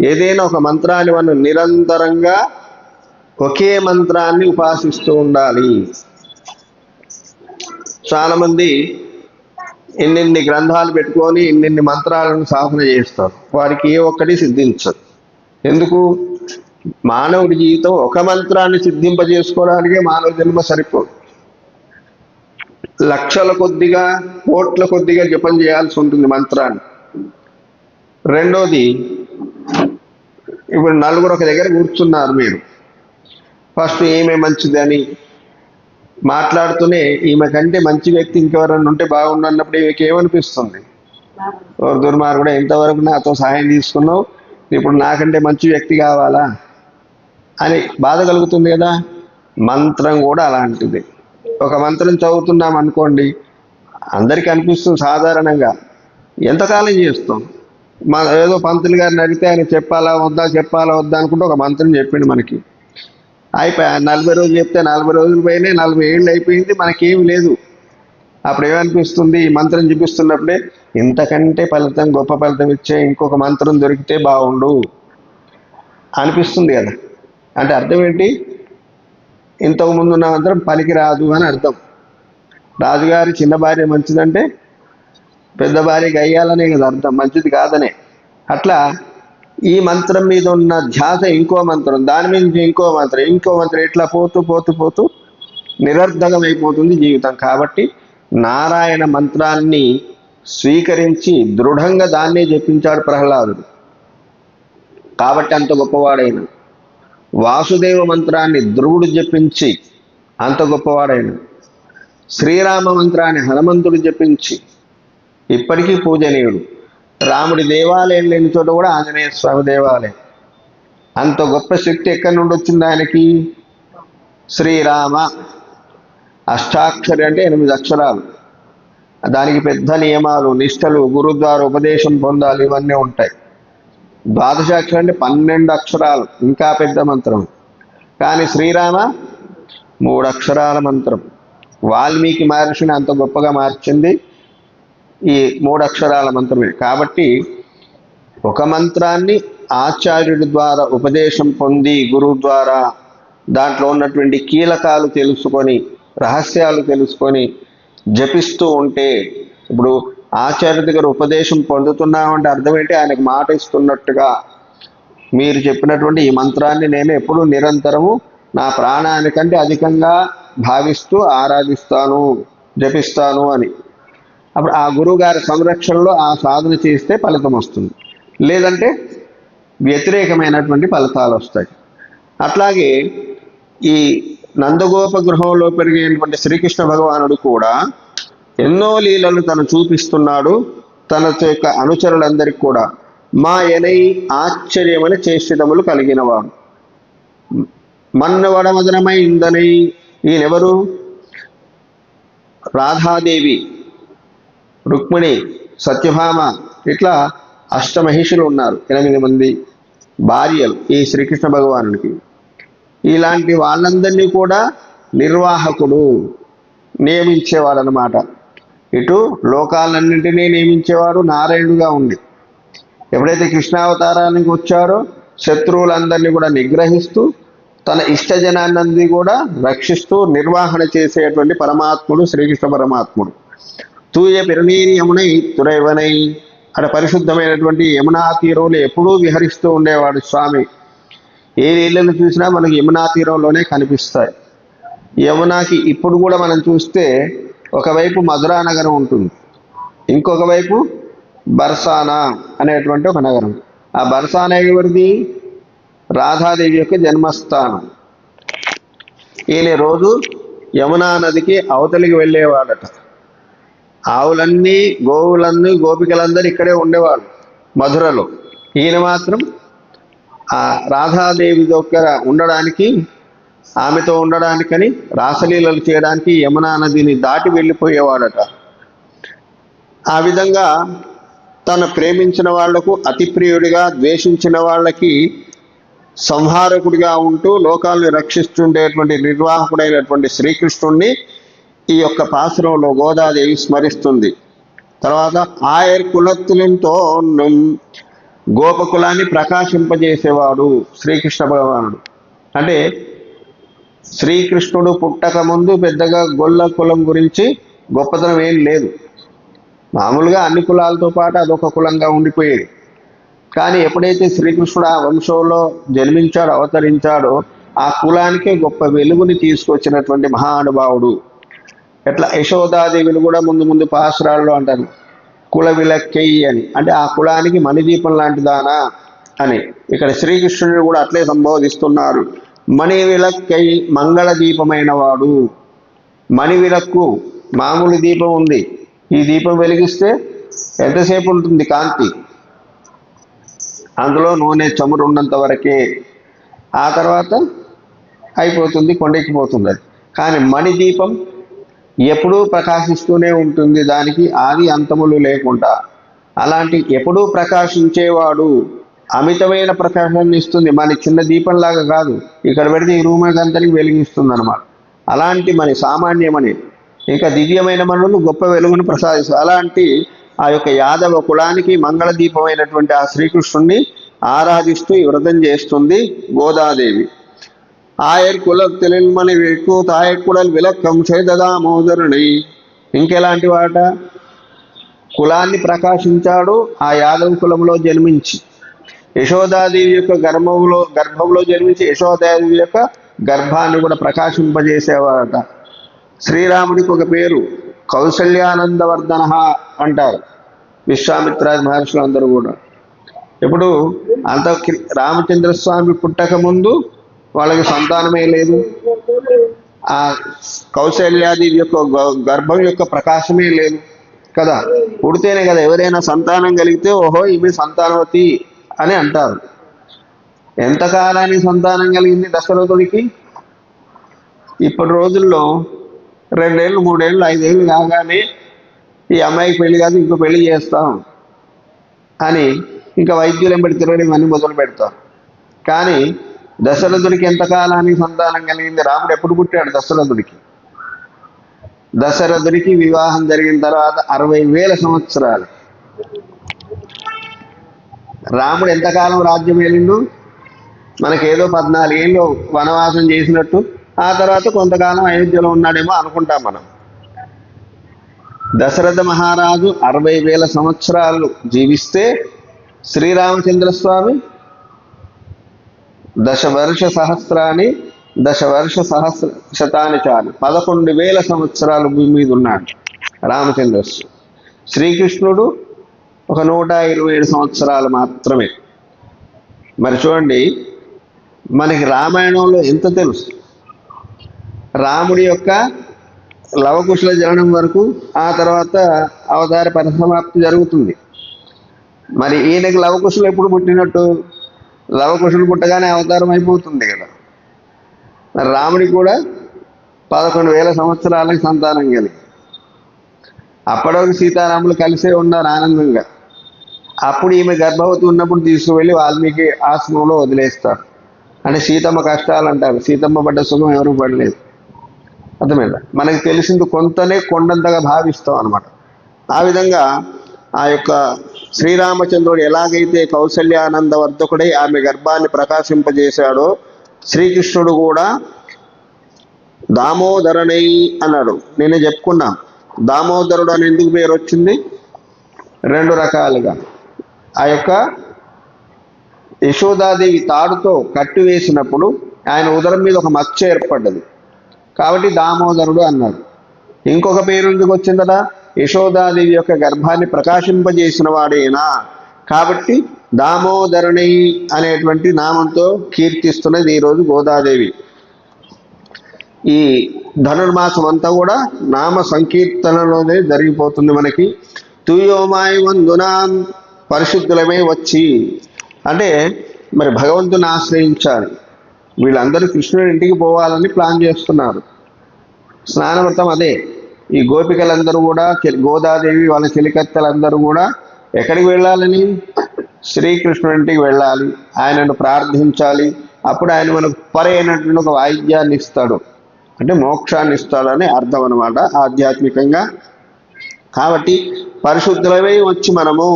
Speaker 1: ఏదైనా ఒక మంత్రాన్ని మనం నిరంతరంగా ఒకే మంత్రాన్ని ఉపాసిస్తూ ఉండాలి. చాలామంది ఇన్నిన్ని గ్రంథాలు పెట్టుకొని ఇన్నిన్ని మంత్రాలను సాధన చేస్తారు, వారికి ఏ ఒక్కటి సిద్ధించదు. ఎందుకు? మానవుడి జీవితం ఒక మంత్రాన్ని సిద్ధింపజేసుకోవడానికే మానవ జన్మ సరిపోదు. లక్షల కొద్దిగా, కోట్ల కొద్దిగా జపం చేయాల్సి ఉంటుంది మంత్రాన్ని. రెండోది, ఇప్పుడు నలుగురు ఒక దగ్గర కూర్చున్నారు, మీరు ఫస్ట్ ఈమె మంచిదని మాట్లాడుతూనే ఈమె కంటే మంచి వ్యక్తి ఇంకెవరన్నా ఉంటే బాగుండు అన్నప్పుడు ఈమెకి ఏమనిపిస్తుంది? దుర్మార్గుడు, ఇంతవరకు నాతో సహాయం తీసుకున్నావు, ఇప్పుడు నాకంటే మంచి వ్యక్తి కావాలా అని బాధ కలుగుతుంది కదా. మంత్రం కూడా అలాంటిది. ఒక మంత్రం చదువుతున్నాం అనుకోండి, అందరికీ అనిపిస్తుంది సాధారణంగా, ఎంతకాలం చేస్తాం? ఏదో పంతులు గారిని అడిగితే ఆయన చెప్పాలా వద్దా అనుకుంటే ఒక మంత్రం చెప్పిండు మనకి, అయిపోయా. 40 రోజులు చెప్తే 40 రోజులు పోయినాయి, 40 ఏళ్ళు అయిపోయింది, మనకేమి లేదు. అప్పుడు ఏమనిపిస్తుంది? ఈ మంత్రం చూపిస్తున్నప్పుడే ఇంతకంటే ఫలితం, గొప్ప ఫలితం ఇచ్చే ఇంకొక మంత్రం దొరికితే బాగుండు అనిపిస్తుంది కదా. అంటే అర్థం ఏంటి? ఇంతకు ముందున్న మంత్రం పనికి రాదు అని అర్థం. రాజుగారి చిన్న భార్య మంచిదంటే పెద్ద భార్యకి అయ్యాలనే కదా అర్థం, మంచిది కాదనే. అట్లా ఈ మంత్రం మీద ఉన్న ధ్యాస ఇంకో మంత్రం, దాని మీద ఇంకో మంత్రం ఇట్లా పోతూ నిరర్ధకమైపోతుంది జీవితం. కాబట్టి నారాయణ మంత్రాన్ని స్వీకరించి దృఢంగా దాన్నే జపించాడు ప్రహ్లాదుడు. కాబట్టి అంత గొప్పవాడైన. వాసుదేవ మంత్రాన్ని ధ్రువుడు జపించి అంత గొప్పవాడైన. శ్రీరామ మంత్రాన్ని హనుమంతుడు జపించి ఇప్పటికీ పూజనీయుడు. రాముడి దేవాలయం లేని చోట కూడా ఆంజనేయ స్వామి దేవాలయం. అంత గొప్ప శక్తి ఎక్కడి నుండి వచ్చింది ఆయనకి? శ్రీరామ అష్టాక్షరి అంటే 8 అక్షరాలు. దానికి పెద్ద నియమాలు, నిష్టలు, గురుద్వార ఉపదేశం పొందాలి, ఇవన్నీ ఉంటాయి. ద్వాదశాక్షరం అంటే 12 అక్షరాలు, ఇంకా పెద్ద మంత్రం. కానీ శ్రీరామ 3 అక్షరాల మంత్రం. వాల్మీకి మహర్షిని అంత గొప్పగా మార్చింది ఈ 3 అక్షరాల మంత్రమే. కాబట్టి ఒక మంత్రాన్ని ఆచార్యుడి ద్వారా ఉపదేశం పొంది, గురువు ద్వారా దాంట్లో ఉన్నటువంటి కీలకాలు తెలుసుకొని, రహస్యాలు తెలుసుకొని జపిస్తూ ఉంటే, ఇప్పుడు ఆచార్య దగ్గర ఉపదేశం పొందుతున్నామంటే అర్థం ఏంటి? ఆయనకు మాట ఇస్తున్నట్టుగా మీరు చెప్పినటువంటి ఈ మంత్రాన్ని నేను ఎప్పుడు నిరంతరము నా ప్రాణానికంటే అధికంగా భావిస్తూ ఆరాధిస్తాను, జపిస్తాను అని. అప్పుడు ఆ గురువు గారి సంరక్షణలో ఆ సాధన చేస్తే ఫలితం వస్తుంది, లేదంటే వ్యతిరేకమైనటువంటి ఫలితాలు వస్తాయి. అట్లాగే ఈ నందగోప గృహంలో పెరిగినటువంటి శ్రీకృష్ణ భగవానుడు కూడా ఎన్నో లీలలు తను చూపిస్తున్నాడు తన యొక్క అనుచరులందరికీ కూడా. మా ఎనై ఆశ్చర్యమని చేష్టితములు కలిగినవాడు. మన్నవడమదనమై ఇందనై, ఈయనెవరు? రాధాదేవి, రుక్మిణి, సత్యభామ, ఇట్లా అష్టమహిషులు ఉన్నారు, 8 మంది భార్యలు ఈ శ్రీకృష్ణ భగవానుడికి. ఇలాంటి వాళ్ళందరినీ కూడా నిర్వాహకుడు నియమించేవాడు అనమాట. ఇటు లోకాలన్నింటినీ నియమించేవాడు నారాయణుడుగా ఉండి, ఎప్పుడైతే కృష్ణావతారానికి వచ్చారో శత్రువులందరినీ కూడా నిగ్రహిస్తూ తన ఇష్టజనాన్ని కూడా రక్షిస్తూ నిర్వహణ చేసేటువంటి పరమాత్ముడు శ్రీకృష్ణ పరమాత్ముడు. తూయ పెరునీరి యమునై తురైవనై, అక్కడ పరిశుద్ధమైనటువంటి యమునా తీరంలో ఎప్పుడూ విహరిస్తూ ఉండేవాడు స్వామి. ఏ నీళ్ళను చూసినా మనకి యమునా తీరంలోనే కనిపిస్తాయి. యమునాకి ఇప్పుడు కూడా మనం చూస్తే ఒకవైపు మధురా నగరం ఉంటుంది, ఇంకొక వైపు బర్సానా అనేటువంటి ఒక నగరం. ఆ బర్సానా ఎవరిది? రాధాదేవి యొక్క జన్మస్థానం. ఈయన రోజు యమునా నదికి అవతలికి వెళ్ళేవాడట. ఆవులన్నీ, గోవులన్నీ, గోపికలందరూ ఇక్కడే ఉండేవాడు మధురలో. ఈయన మాత్రం ఆ రాధాదేవి దగ్గర ఉండడానికి, ఆమెతో ఉండడానికని, రాసలీలలు చేయడానికి యమునా నదిని దాటి వెళ్ళిపోయేవాడట. ఆ విధంగా తను ప్రేమించిన వాళ్లకు అతి ప్రియుడిగా, ద్వేషించిన వాళ్ళకి సంహారకుడిగా ఉంటూ లోకాలను రక్షిస్తుండేటువంటి నిర్వాహకుడైనటువంటి శ్రీకృష్ణుణ్ణి ఈ యొక్క పాసురంలో గోదాదేవి స్మరిస్తుంది. తర్వాత ఆయర్ కులత్తులతో గోపకులాన్ని ప్రకాశింపజేసేవాడు శ్రీకృష్ణ భగవానుడు. అంటే శ్రీకృష్ణుడు పుట్టక ముందు పెద్దగా గొల్ల కులం గురించి గొప్పతనం ఏం లేదు. మామూలుగా అన్ని కులాలతో పాటు అదొక కులంగా ఉండిపోయేది. కానీ ఎప్పుడైతే శ్రీకృష్ణుడు ఆ వంశంలో జన్మించాడో, అవతరించాడో, ఆ కులానికే గొప్ప వెలుగుని తీసుకొచ్చినటువంటి మహానుభావుడు. ఎట్లా యశోదాదేవిని కూడా ముందు ముందు పాసురాల్లో అంటారు కుల విలక్కయ్యి అని, అంటే ఆ కులానికి మణిదీపం లాంటిదానా అని. ఇక్కడ శ్రీకృష్ణుడిని కూడా అట్లే సంబోధిస్తున్నారు. మణి విలక్కై, మంగళ దీపమైన వాడు. మణి విలక్కు, మామూలు దీపం ఉంది, ఈ దీపం వెలిగిస్తే ఎంతసేపు ఉంటుంది కాంతి? అందులో నూనె చమురు ఉన్నంత వరకే, ఆ తర్వాత అయిపోతుంది, కొండెక్కిపోతుంది అది. కానీ మణి దీపం ఎప్పుడూ ప్రకాశిస్తూనే ఉంటుంది, దానికి ఆది అంతములు లేకుండా. అలాంటి ఎప్పుడూ ప్రకాశించేవాడు అమితమైన ప్రకాశాన్ని ఇస్తుంది. మన చిన్న దీపంలాగా కాదు, ఇక్కడ పెడితే ఈ రూమ్ అంతరికి వెలిగిస్తుంది అనమాట. అలాంటి మన సామాన్యమని, ఇంకా దివ్యమైన మనలు గొప్ప వెలుగును ప్రసాదిస్తుంది. అలాంటి ఆ యొక్క యాదవ కులానికి మంగళ దీపమైనటువంటి ఆ శ్రీకృష్ణుణ్ణి ఆరాధిస్తూ ఈ వ్రతం చేస్తుంది గోదాదేవి. ఆయర్ కులత్తిలిల్మని వెక్కు తాయకుడల్ విలక్కం చేదదామోదరుని. ఇంకెలాంటి వాట? కులాన్ని ప్రకాశించాడు ఆ యాదవ కులంలో జన్మించి, యశోదాదేవి యొక్క గర్భంలో జన్మించి యశోదాదేవి యొక్క గర్భాన్ని కూడా ప్రకాశింపజేసేవాడట. శ్రీరాముడికి ఒక పేరు కౌసల్యానందవర్ధన అంటారు విశ్వామిత్రాది మహర్షులు అందరూ కూడా. ఇప్పుడు అంత రామచంద్రస్వామి పుట్టక ముందు వాళ్ళకి సంతానమే లేదు, ఆ కౌశల్యాదేవి యొక్క గర్భం యొక్క ప్రకాశమే లేదు కదా. పుడితేనే కదా ఎవరైనా సంతానం కలిగితే ఓహో ఈమె సంతానవతి అని అంటారు. ఎంతకాలానికి సంతానం కలిగింది దశరథుడికి? ఇప్పటి రోజుల్లో 2 ఏళ్ళు, 3 ఏళ్ళు, 5 ఏళ్ళు కాగానే ఈ అమ్మాయికి పెళ్లి కాదు ఇంకో పెళ్లి చేస్తాం అని ఇంకా వైద్యులు ఎంబడి తిరగడం అన్ని మొదలు పెడతారు. కానీ దశరథుడికి ఎంతకాలానికి సంతానం కలిగింది? రాముడు ఎప్పుడు పుట్టాడు దశరథుడికి? దశరథుడికి వివాహం జరిగిన తర్వాత 60,000 సంవత్సరాలు. రాముడు ఎంతకాలం రాజ్యం ఏలిండు? మనకేదో 14 ఏళ్ళు వనవాసం చేసినట్టు, ఆ తర్వాత కొంతకాలం అయోధ్యలో ఉన్నాడేమో అనుకుంటాం మనం. దశరథ మహారాజు 60,000 సంవత్సరాలు జీవిస్తే శ్రీరామచంద్రస్వామి దశవర్ష సహస్రశతాని చాలు 11,000 సంవత్సరాలు భూమి మీద ఉన్నాడు రామచంద్రస్వామి. శ్రీకృష్ణుడు ఒక 127 సంవత్సరాలు మాత్రమే. మరి చూడండి, మనకి రామాయణంలో ఎంత తెలుసు. రాముడి యొక్క లవకుశల జననం వరకు, ఆ తర్వాత అవతార పరిసమాప్తి జరుగుతుంది. మరి ఈయనకి లవకుశులు ఎప్పుడు పుట్టినట్టు? లవకుశులు పుట్టగానే అవతారం అయిపోతుంది కదా. మరి రాముడికి కూడా 11,000 సంవత్సరాలకు సంతానం కలిగి, అప్పటివరకు సీతారాములు కలిసే ఉన్నారు ఆనందంగా. అప్పుడు ఈమె గర్భవతి ఉన్నప్పుడు తీసుకువెళ్ళి వాల్మీకి ఆశ్రమంలో వదిలేస్తారు. అంటే సీతమ్మ కష్టాలు అంటారు, సీతమ్మ పడ్డ సుఖం ఎవరు పడలేదు. అర్థమైందా? మనకి తెలిసింది కొంతనే కొండంతగా భావిస్తాం అనమాట. ఆ విధంగా ఆ యొక్క శ్రీరామచంద్రుడు ఎలాగైతే కౌసల్యానందవర్ధకుడై ఆమె గర్భాన్ని ప్రకాశింపజేశాడో, శ్రీకృష్ణుడు కూడా దామోదరణై అన్నాడు. నేనే చెప్పుకున్నా, దామోదరుడు అని ఎందుకు పేరు వచ్చింది? 2 రకాలుగా. ఆ యొక్క యశోదాదేవి తాడుతో కట్టి వేసినప్పుడు ఆయన ఉదరం మీద ఒక మచ్చ ఏర్పడ్డది, కాబట్టి దామోదరుడు అన్నారు. ఇంకొక పేరు ఎందుకు వచ్చిందట? యశోదాదేవి యొక్క గర్భాన్ని ప్రకాశింపజేసిన వాడేనా, కాబట్టి దామోదరుని అనేటువంటి నామంతో కీర్తిస్తున్నది ఈరోజు గోదాదేవి. ఈ ధనుర్మాసం అంతా కూడా నామ సంకీర్తనలోనే జరిగిపోతుంది మనకి. తుయోమాయి వందునాం, పరిశుద్ధులమే వచ్చి అంటే మరి భగవంతుని ఆశ్రయించాలి. వీళ్ళందరూ కృష్ణుడి ఇంటికి పోవాలని ప్లాన్ చేస్తున్నారు. స్నానవ్రతం అదే. ఈ గోపికలందరూ కూడా, గోదాదేవి వాళ్ళ చెలికత్తెలందరూ కూడా ఎక్కడికి వెళ్ళాలని? శ్రీకృష్ణుడి ఇంటికి వెళ్ళాలి, ఆయనను ప్రార్థించాలి. అప్పుడు ఆయన మనకు పరైనటువంటి ఒక వాయిద్యాన్ని ఇస్తాడు, అంటే మోక్షాన్ని ఇస్తాడు అని అర్థం అనమాట ఆధ్యాత్మికంగా. కాబట్టి పరిశుద్ధులమై వచ్చి మనము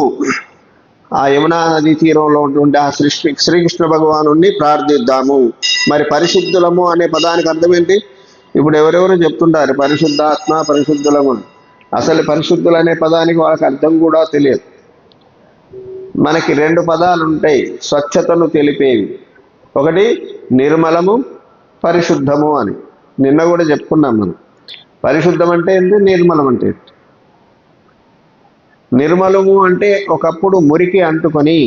Speaker 1: ఆ యమునా నదీ తీరంలో ఉంటుండే ఆ శ్రీకృష్ణ భగవాను ప్రార్థిద్దాము. మరి పరిశుద్ధులము అనే పదానికి అర్థం ఏంటి? ఇప్పుడు ఎవరెవరు చెప్తుంటారు పరిశుద్ధాత్మ, పరిశుద్ధులము. అసలు పరిశుద్ధులు అనే పదానికి వాళ్ళకి అర్థం కూడా తెలియదు. మనకి 2 పదాలు ఉంటాయి స్వచ్ఛతను తెలిపేవి. ఒకటి నిర్మలము, పరిశుద్ధము అని. నిన్న కూడా చెప్పుకున్నాం మనం. పరిశుద్ధం అంటే ఏంటి, నిర్మలం అంటే ఏంటి? నిర్మలము అంటే ఒకప్పుడు మురికి అంటుకొని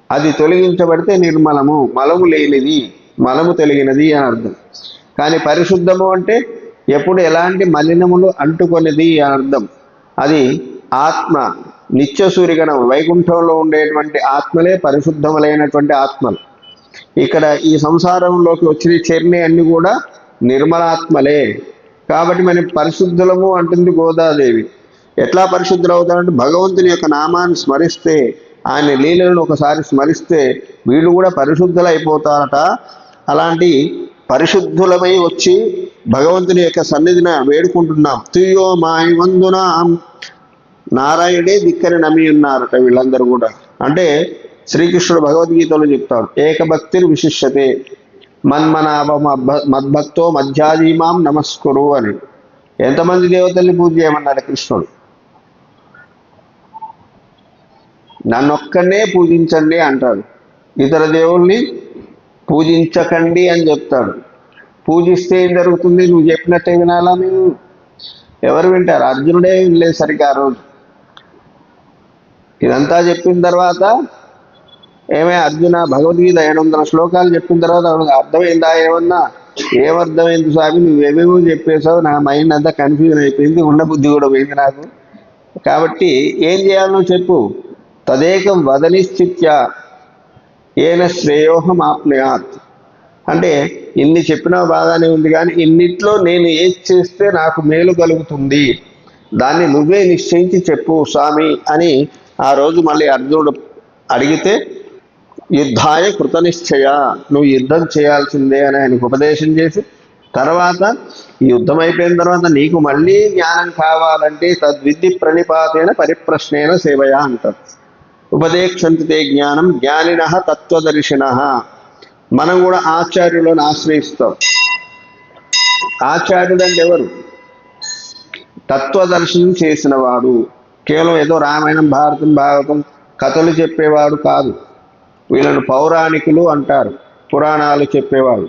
Speaker 1: అది తొలగించబడితే నిర్మలము, మలము లేనిది, మలము తొలగినది అని అర్థం. కానీ పరిశుద్ధము అంటే ఎప్పుడు ఎలాంటి మలినములు అంటుకొనిది అని అర్థం. అది ఆత్మ, నిత్య సూర్యగణం, వైకుంఠంలో ఉండేటువంటి ఆత్మలే పరిశుద్ధములైనటువంటి ఆత్మలు. ఇక్కడ ఈ సంసారంలోకి వచ్చిన చేరిన అన్ని కూడా నిర్మలాత్మలే. కాబట్టి మనం పరిశుద్ధులము అంటుంది గోదాదేవి. ఎట్లా పరిశుద్ధులు అవుతారంటే భగవంతుని యొక్క నామాన్ని స్మరిస్తే, ఆయన లీలను ఒకసారి స్మరిస్తే వీళ్ళు కూడా పరిశుద్ధులు అయిపోతారట. అలాంటి పరిశుద్ధులమై వచ్చి భగవంతుని యొక్క సన్నిధిని వేడుకుంటున్నాం. తుయ్యో మాయి వందునాం, నారాయణే దిక్కని నమ్మి ఉన్నారట వీళ్ళందరూ కూడా. అంటే శ్రీకృష్ణుడు భగవద్గీతలో చెప్తాడు, ఏకభక్తిర్ విశిష్యతే మన్మనాభ మద్భక్తో మధ్యాజీమాం నమస్కురు అని. ఎంతమంది దేవతల్ని పూజ చేయమన్నాడు కృష్ణుడు? నన్నొక్కనే పూజించండి అంటాడు, ఇతర దేవుల్ని పూజించకండి అని చెప్తాడు. పూజిస్తే ఏం జరుగుతుంది? నువ్వు చెప్పినట్టే వినాలా? మీరు ఎవరు వింటారు? అర్జునుడే వినలేదు సరిగ్గా ఆ రోజు. ఇదంతా చెప్పిన తర్వాత ఏమే అర్జున, భగవద్గీత 700 శ్లోకాలు చెప్పిన తర్వాత అర్థమైందా? ఏమన్నా ఏమర్థమైంది స్వామి, నువ్వేమేమో చెప్పేసావు, నా మైండ్ అంతా కన్ఫ్యూజన్ అయిపోయింది, ఉన్న బుద్ధి కూడా పోయింది నాకు. కాబట్టి ఏం చేయాలో చెప్పు. తదేకం వదనిశ్చిత్య ఏన శ్రేయోహం ఆప్నుయాత్. అంటే ఇన్ని చెప్పినా బాగానే ఉంది, కానీ ఇన్నిట్లో నేను ఏది చేస్తే నాకు మేలు కలుగుతుంది, దాన్ని నువ్వే నిశ్చయించి చెప్పు స్వామి అని ఆ రోజు మళ్ళీ అర్జునుడు అడిగితే, యుద్ధాయ కృతనిశ్చయ, నువ్వు యుద్ధం చేయాల్సిందే అని ఆయనకు ఉపదేశం చేసి, తర్వాత ఈ యుద్ధం అయిపోయిన తర్వాత నీకు మళ్ళీ జ్ఞానం కావాలంటే తద్విద్ది ప్రణిపాతేన పరిప్రశ్నేన సేవయా అంటారు. ఉపదేక్షంతే జ్ఞానం జ్ఞానిన తత్వదర్శిన. మనం కూడా ఆచార్యులను ఆశ్రయిస్తాం. ఆచార్యుడు అంటే ఎవరు? తత్వదర్శనం చేసిన వాడు. కేవలం ఏదో రామాయణం, భారతం, భాగవతం కథలు చెప్పేవాడు కాదు. వీళ్ళను పౌరాణికులు అంటారు, పురాణాలు చెప్పేవాడు.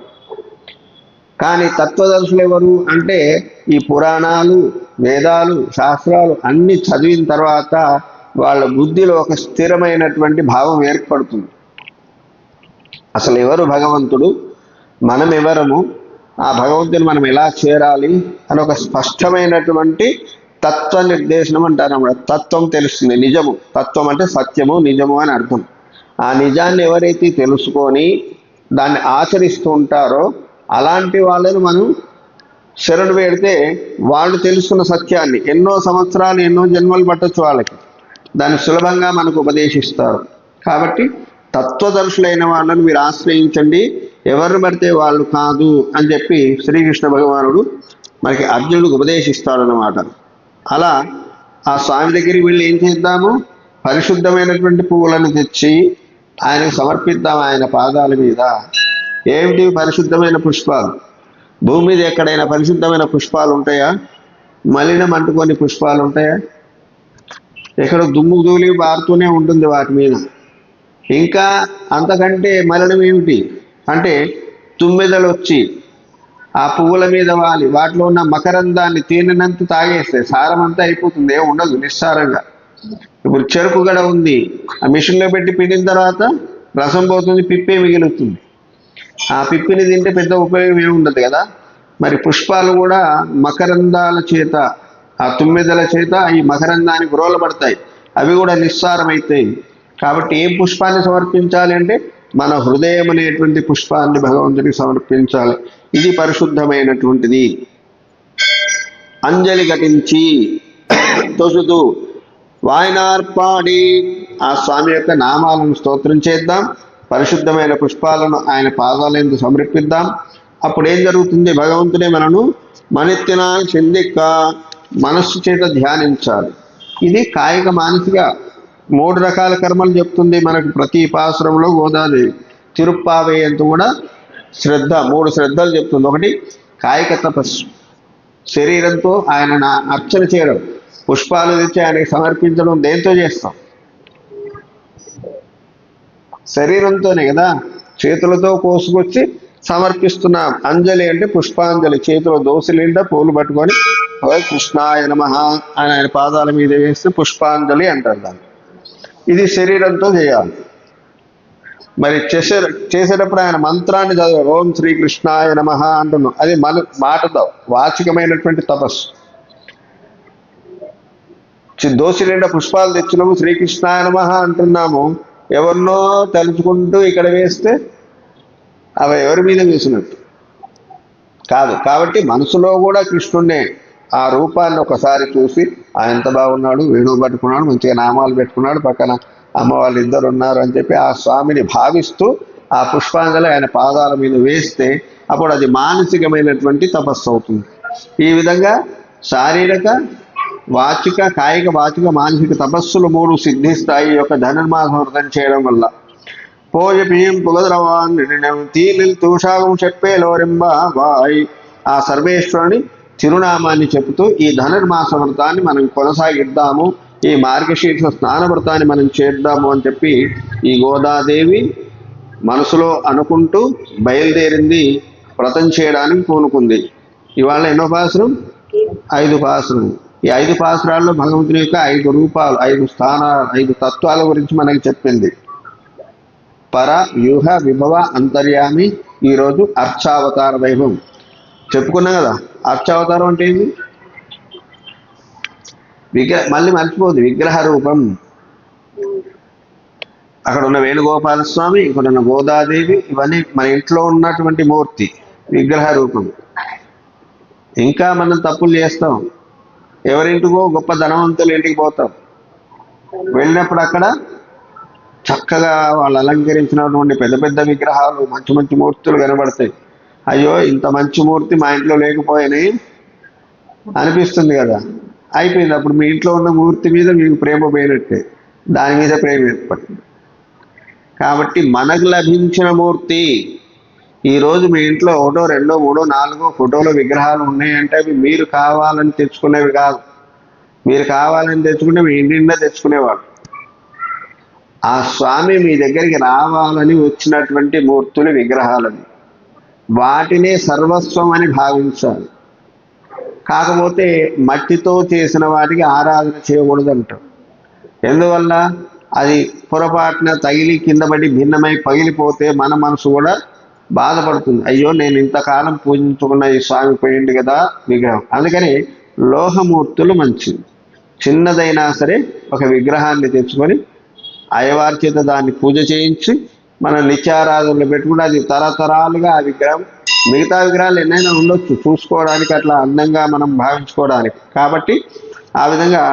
Speaker 1: కానీ తత్వదర్శులు ఎవరు అంటే ఈ పురాణాలు, వేదాలు, శాస్త్రాలు అన్నీ చదివిన తర్వాత వాళ్ళ బుద్ధిలో ఒక స్థిరమైనటువంటి భావం ఏర్పడుతుంది. అసలు ఎవరు భగవంతుడు, మనం ఎవరము, ఆ భగవంతుని మనం ఎలా చేరాలి అని ఒక స్పష్టమైనటువంటి తత్వ నిర్దేశనం అంటారు అన్నమాట. తత్వం తెలుస్తుంది, నిజము. తత్వం అంటే సత్యము, నిజము అని అర్థం. ఆ నిజాన్ని ఎవరైతే తెలుసుకొని దాన్ని ఆచరిస్తూ ఉంటారో అలాంటి వాళ్ళని మనం శరణు వేడితే వాళ్ళు తెలుసుకున్న సత్యాన్ని ఎన్నో సంవత్సరాలు, ఎన్నో జన్మలు పట్టొచ్చు వాళ్ళకి, దాన్ని సులభంగా మనకు ఉపదేశిస్తారు. కాబట్టి తత్వదర్శులైన వాళ్ళని మీరు ఆశ్రయించండి, ఎవరిని పడితే వాళ్ళు కాదు అని చెప్పి శ్రీకృష్ణ భగవానుడు మనకి అర్జునుడికి ఉపదేశిస్తాడనమాట. అలా ఆ స్వామి దగ్గరికి వెళ్ళి ఏం చేద్దాము, పరిశుద్ధమైనటువంటి పువ్వులను తెచ్చి ఆయనకు సమర్పిద్దాం ఆయన పాదాల మీద. ఏమిటి పరిశుద్ధమైన పుష్పాలు? భూమి మీద ఎక్కడైనా పరిశుద్ధమైన పుష్పాలు ఉంటాయా? మలినం అంటుకొని పుష్పాలు ఉంటాయా? ఎక్కడ దుమ్ము ధూళి బారుతూనే ఉంటుంది వాటి మీద. ఇంకా అంతకంటే మలినం ఏమిటి అంటే తుమ్మెదలు వచ్చి ఆ పువ్వుల మీద వాలి వాటిలో ఉన్న మకరందాన్ని తేనెనంత తాగేస్తే సారం అంతా అయిపోతుంది, ఏం ఉండదు, నిస్సారంగా. ఇప్పుడు చెరుకు గడ ఉంది, ఆ మిషన్లో పెట్టి పిండిన తర్వాత రసం పోతుంది, పిప్పే మిగులుతుంది. ఆ పిప్పిని తింటే పెద్ద ఉపయోగం ఏముండదు కదా. మరి పుష్పాలు కూడా మకరందాల చేత, ఆ తుమ్మెదల చేత ఈ మకరందానికి గ్రోలపడతాయి, అవి కూడా నిస్సారమవుతాయి. కాబట్టి ఏ పుష్పాన్ని సమర్పించాలి అంటే మన హృదయం అనేటువంటి పుష్పాన్ని భగవంతుడికి సమర్పించాలి. ఇది పరిశుద్ధమైనటువంటిది. అంజలి ఘటించి తొసుదు వాయనార్పాడి ఆ స్వామి యొక్క నామాలను స్తోత్రం చేద్దాం, పరిశుద్ధమైన పుష్పాలను ఆయన పాదాలందు సమర్పిద్దాం. అప్పుడు ఏం జరుగుతుంది, భగవంతుడే మనను మనెత్తిన చెందిక్క మనస్సు చేత ధ్యానించాలి. ఇది కాయిక మానసిక 3 రకాల కర్మలు చెప్తుంది మనకు ప్రతి పాసురంలో గోదాదేవి. తిరుప్పావేయంతో కూడా శ్రద్ధ, 3 శ్రద్ధలు చెప్తుంది. ఒకటి కాయిక తపస్సు, శరీరంతో ఆయన అర్చన చేయడం, పుష్పాలు తెచ్చి ఆయనకి సమర్పించడం. దేంతో చేస్తాం? శరీరంతోనే కదా, చేతులతో కోసుకొచ్చి సమర్పిస్తున్నాం. అంజలి అంటే పుష్పాంజలి, చేతిలో దోశలిండా పూలు పట్టుకొని కృష్ణాయ నమః అని ఆయన పాదాల మీద వేస్తే పుష్పాంజలి అంటారు దాన్ని. ఇది శరీరంతో చేయాలి. మరి చేసేటప్పుడు ఆయన మంత్రాన్ని చదవాలి, ఓం శ్రీకృష్ణాయ నమః అంటున్నాం. అది మన మాటతో వాచికమైనటువంటి తపస్సు. దోశ నిండా పుష్పాలు తెచ్చినాము, శ్రీకృష్ణాయ నమః అంటున్నాము, ఎవరినో తలుచుకుంటూ ఇక్కడ వేస్తే అవి ఎవరి మీద వేసినట్టు కాదు. కాబట్టి మనసులో కూడా కృష్ణుడినే, ఆ రూపాన్ని ఒకసారి చూసి ఆయన ఎంత బాగున్నాడు, వేణువు పట్టుకున్నాడు, మంచిగా నామాలు పెట్టుకున్నాడు, పక్కన అమ్మ వాళ్ళు 2 ఉన్నారు అని చెప్పి ఆ స్వామిని భావిస్తూ ఆ పుష్పాంజలి ఆయన పాదాల మీద వేస్తే అప్పుడు అది మానసికమైనటువంటి తపస్సు అవుతుంది. ఈ విధంగా శారీరక, వాచిక, కాయిక, వాచిక, మానసిక తపస్సులు 3 సిద్ధిస్తాయి ఈ యొక్క ధనుర్మాస వ్రతం చేయడం వల్ల. పోయ పియం పుగద్రవాన్ తీలిల్ తూషాగం చెప్పే లోరింబ వాయ్ ఆ సర్వేశ్వరుని తిరునామాన్ని చెబుతూ ఈ ధనుర్మాస వ్రతాన్ని మనం కొనసాగిద్దాము, ఈ మార్గశీర్ష స్నాన వ్రతాన్ని మనం చేద్దాము అని చెప్పి ఈ గోదాదేవి మనసులో అనుకుంటూ బయలుదేరింది, వ్రతం చేయడానికి పూనుకుంది. ఇవాళ ఎన్నో పాసురం? 5 పాసురం. ఈ 5 పాసురాల్లో భగవంతుని యొక్క 5 రూపాలు, 5 స్థానాలు, 5 తత్వాల గురించి మనకి చెప్పింది. పర, వ్యూహ, విభవ, అంతర్యామి. ఈరోజు అర్చావతార వైభవం చెప్పుకున్నాం కదా. అర్చావతారం అంటే ఏంటి? మళ్ళీ మర్చిపోదు, విగ్రహ రూపం. అక్కడ ఉన్న వేణుగోపాల స్వామి, ఇక్కడ ఉన్న గోదాదేవి, ఇవన్నీ మన ఇంట్లో ఉన్నటువంటి మూర్తి, విగ్రహ రూపం. ఇంకా మనం తప్పులు చేస్తాం, ఎవరింటికో గొప్ప ధనవంతుల ఇంటికి పోతాం, వెళ్ళినప్పుడు అక్కడ చక్కగా వాళ్ళు అలంకరించినటువంటి పెద్ద పెద్ద విగ్రహాలు, మంచి మంచి మూర్తులు కనబడతాయి. అయ్యో ఇంత మంచి మూర్తి మా ఇంట్లో లేకపోయినాయి అనిపిస్తుంది కదా. అయిపోయింది, అప్పుడు మీ ఇంట్లో ఉన్న మూర్తి మీద మీకు ప్రేమ పోయినట్టే, దాని మీద ప్రేమ ఏర్పడుతుంది. కాబట్టి మనకు లభించిన మూర్తి, ఈరోజు మీ ఇంట్లో 1, 2, 3, 4 ఫోటోలు, విగ్రహాలు ఉన్నాయంటే అవి మీరు కావాలని తెచ్చుకునేవి కాదు. మీరు కావాలని తెచ్చుకుంటే మీ ఇంటి నిండా తెచ్చుకునేవాడు. ఆ స్వామి మీ దగ్గరికి రావాలని వచ్చినటువంటి మూర్తులు, విగ్రహాలని, వాటినే సర్వస్వం అని భావించాలి. కాకపోతే మట్టితో చేసిన వాటికి ఆరాధన చేయకూడదు అంటారు. ఎందువల్ల? అది పొరపాటున తగిలి కింద పడి భిన్నమై పగిలిపోతే మన మనసు కూడా బాధపడుతుంది. అయ్యో, నేను ఇంతకాలం పూజించుకున్న ఈ స్వామి పోయింది కదా విగ్రహం. అందుకని లోహమూర్తులు మంచిది. చిన్నదైనా సరే ఒక విగ్రహాన్ని తెచ్చుకొని అయ్యవారి చేత దాన్ని పూజ చేయించి మన నిత్యారాధనలో పెట్టుకుంటే అది తరతరాలుగా ఆ విగ్రహం, మిగతా విగ్రహాలు ఎన్నైనా ఉండొచ్చు చూసుకోవడానికి, అట్లా అందంగా మనం భావించుకోవడానికి. కాబట్టి ఆ విధంగా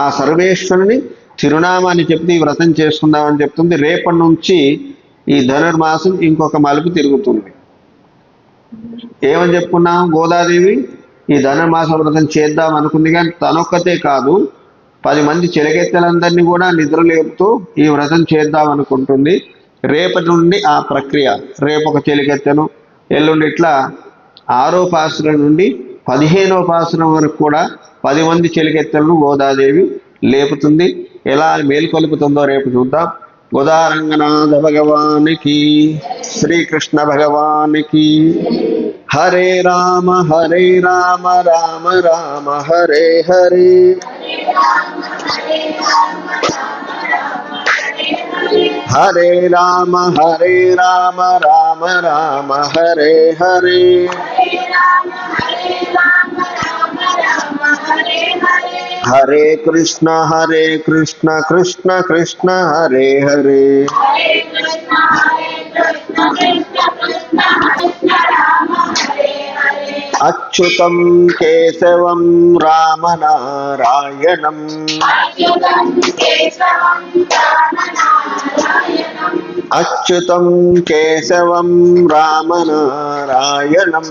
Speaker 1: ఆ సర్వేశ్వరుని చిరునామాన్ని చెప్తే ఈ వ్రతం చేసుకుందామని చెప్తుంది. రేపటి నుంచి ఈ ధనుర్మాసం ఇంకొక మలుపు తిరుగుతుంది. ఏమని చెప్పుకున్నాం? గోదాదేవి ఈ ధనుర్మాస వ్రతం చేద్దాం అనుకుంది, కానీ తనొక్కతే కాదు 10 మంది చెలకెత్తలందరినీ కూడా నిద్ర లేపుతూ ఈ వ్రతం చేద్దాం అనుకుంటుంది. రేపటి నుండి ఆ ప్రక్రియ, రేపు ఒక చెలికెత్తను, ఎల్లుండి ఇట్లా 6వ పాసురం నుండి 15వ పాసురం వరకు కూడా 10 మంది చెలికెత్తలను గోదాదేవి లేపుతుంది. ఎలా మేల్కొలుపుతుందో రేపు చూద్దాం. గోదారంగనాథ భగవానికి, శ్రీకృష్ణ భగవానికి. హరే రామ రామ రామ హరే హరే. హరే రామ రామ రామ హరే హరే. హరే కృష్ణ కృష్ణ కృష్ణ హరే హరే. అచ్యుతం కేశవం రామనారాయణం. అచ్యుతం కేశవం రామనారాయణం.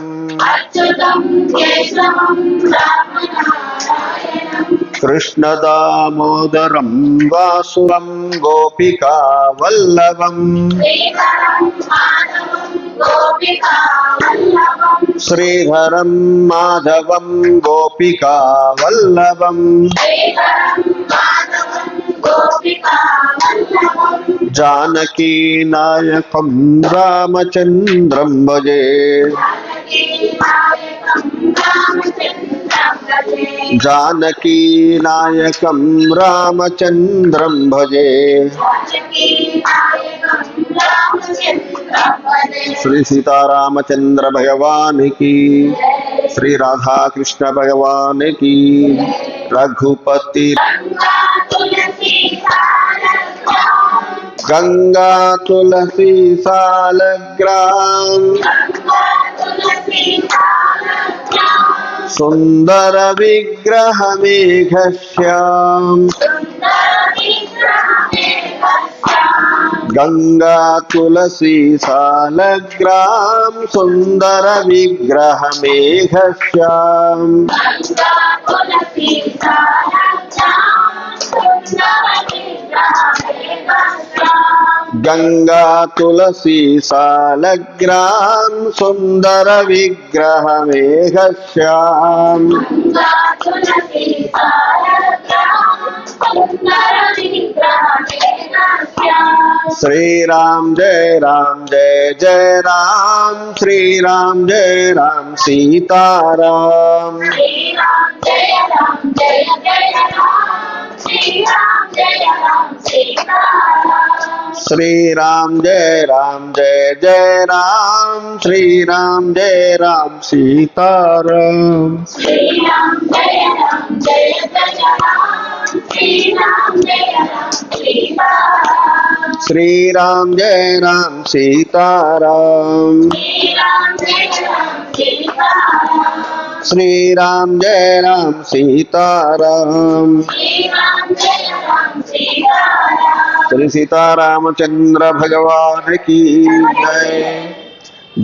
Speaker 1: కృష్ణ దామోదరం వాసురం గోపికా వల్లభం. శ్రీధరం మాధవం గోపికా వల్లభం. జానకీ నాయకం రామచంద్రం భజే. జానకీ నాయకం రామచంద్రం భజే. శ్రీ సీతారామచంద్ర భగవానికి, శ్రీ రాధాకృష్ణ భగవానికి. రఘుపతి గంగా తులసి సాలగ్రామ్. సుందర విగ్రహ మేఘశ్యామ్. గంగా తులసి సాలగ్రామ్. సుందర విగ్రహ మేఘశ్యామ్. గంగా తులసి సాలగ్రామ్. సుందర విగ్రహ మేఘశ్యామ్. శ్రీరామ్ జయ రామ్ జయ జయ రామ్. శ్రీరామ్ జయ రామ్ సీతారామ్. శ్రీరామ్ జయ రామ్ జయ జయ రామ్. శ్రీరామ్ జయ రామ్ సీతారామ్. శ్రీరామ్ జయ రామ్ సీతారామ్. శ్రీరామ్ జయ రామ్ సీతారామ్. శ్రీ సీతారామచంద్ర భగవానికి జయ.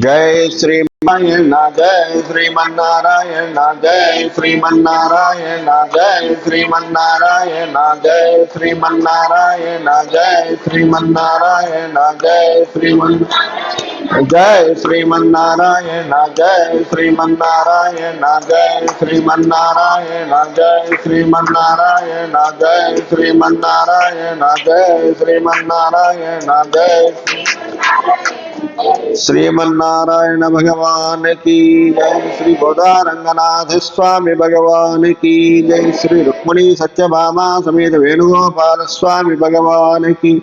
Speaker 1: జయ శ్రీమన్నారాయణ, జయ శ్రీమన్నారాయణ, జయ శ్రీమన్నారాయణ, జయ శ్రీమన్నారాయణ, జయ శ్రీమన్నారాయణ, జయ శ్రీమన్నారాయణ, జయ శ్రీమన్నారాయణ. जय श्रीमन्नारायण जय श्रीमन्नारायण जय श्रीमन्नारायण जय श्रीमन्नारायण जय श्रीमन्नारायण जय श्रीमन्नारायण जय श्रीमन्नारायण भगवान की जय। श्री गोदारंगनाथ स्वामी भगवान की जय। श्री रुक्मिणी सत्यभामा समेत वेणुगोपाल स्वामी भगवान की।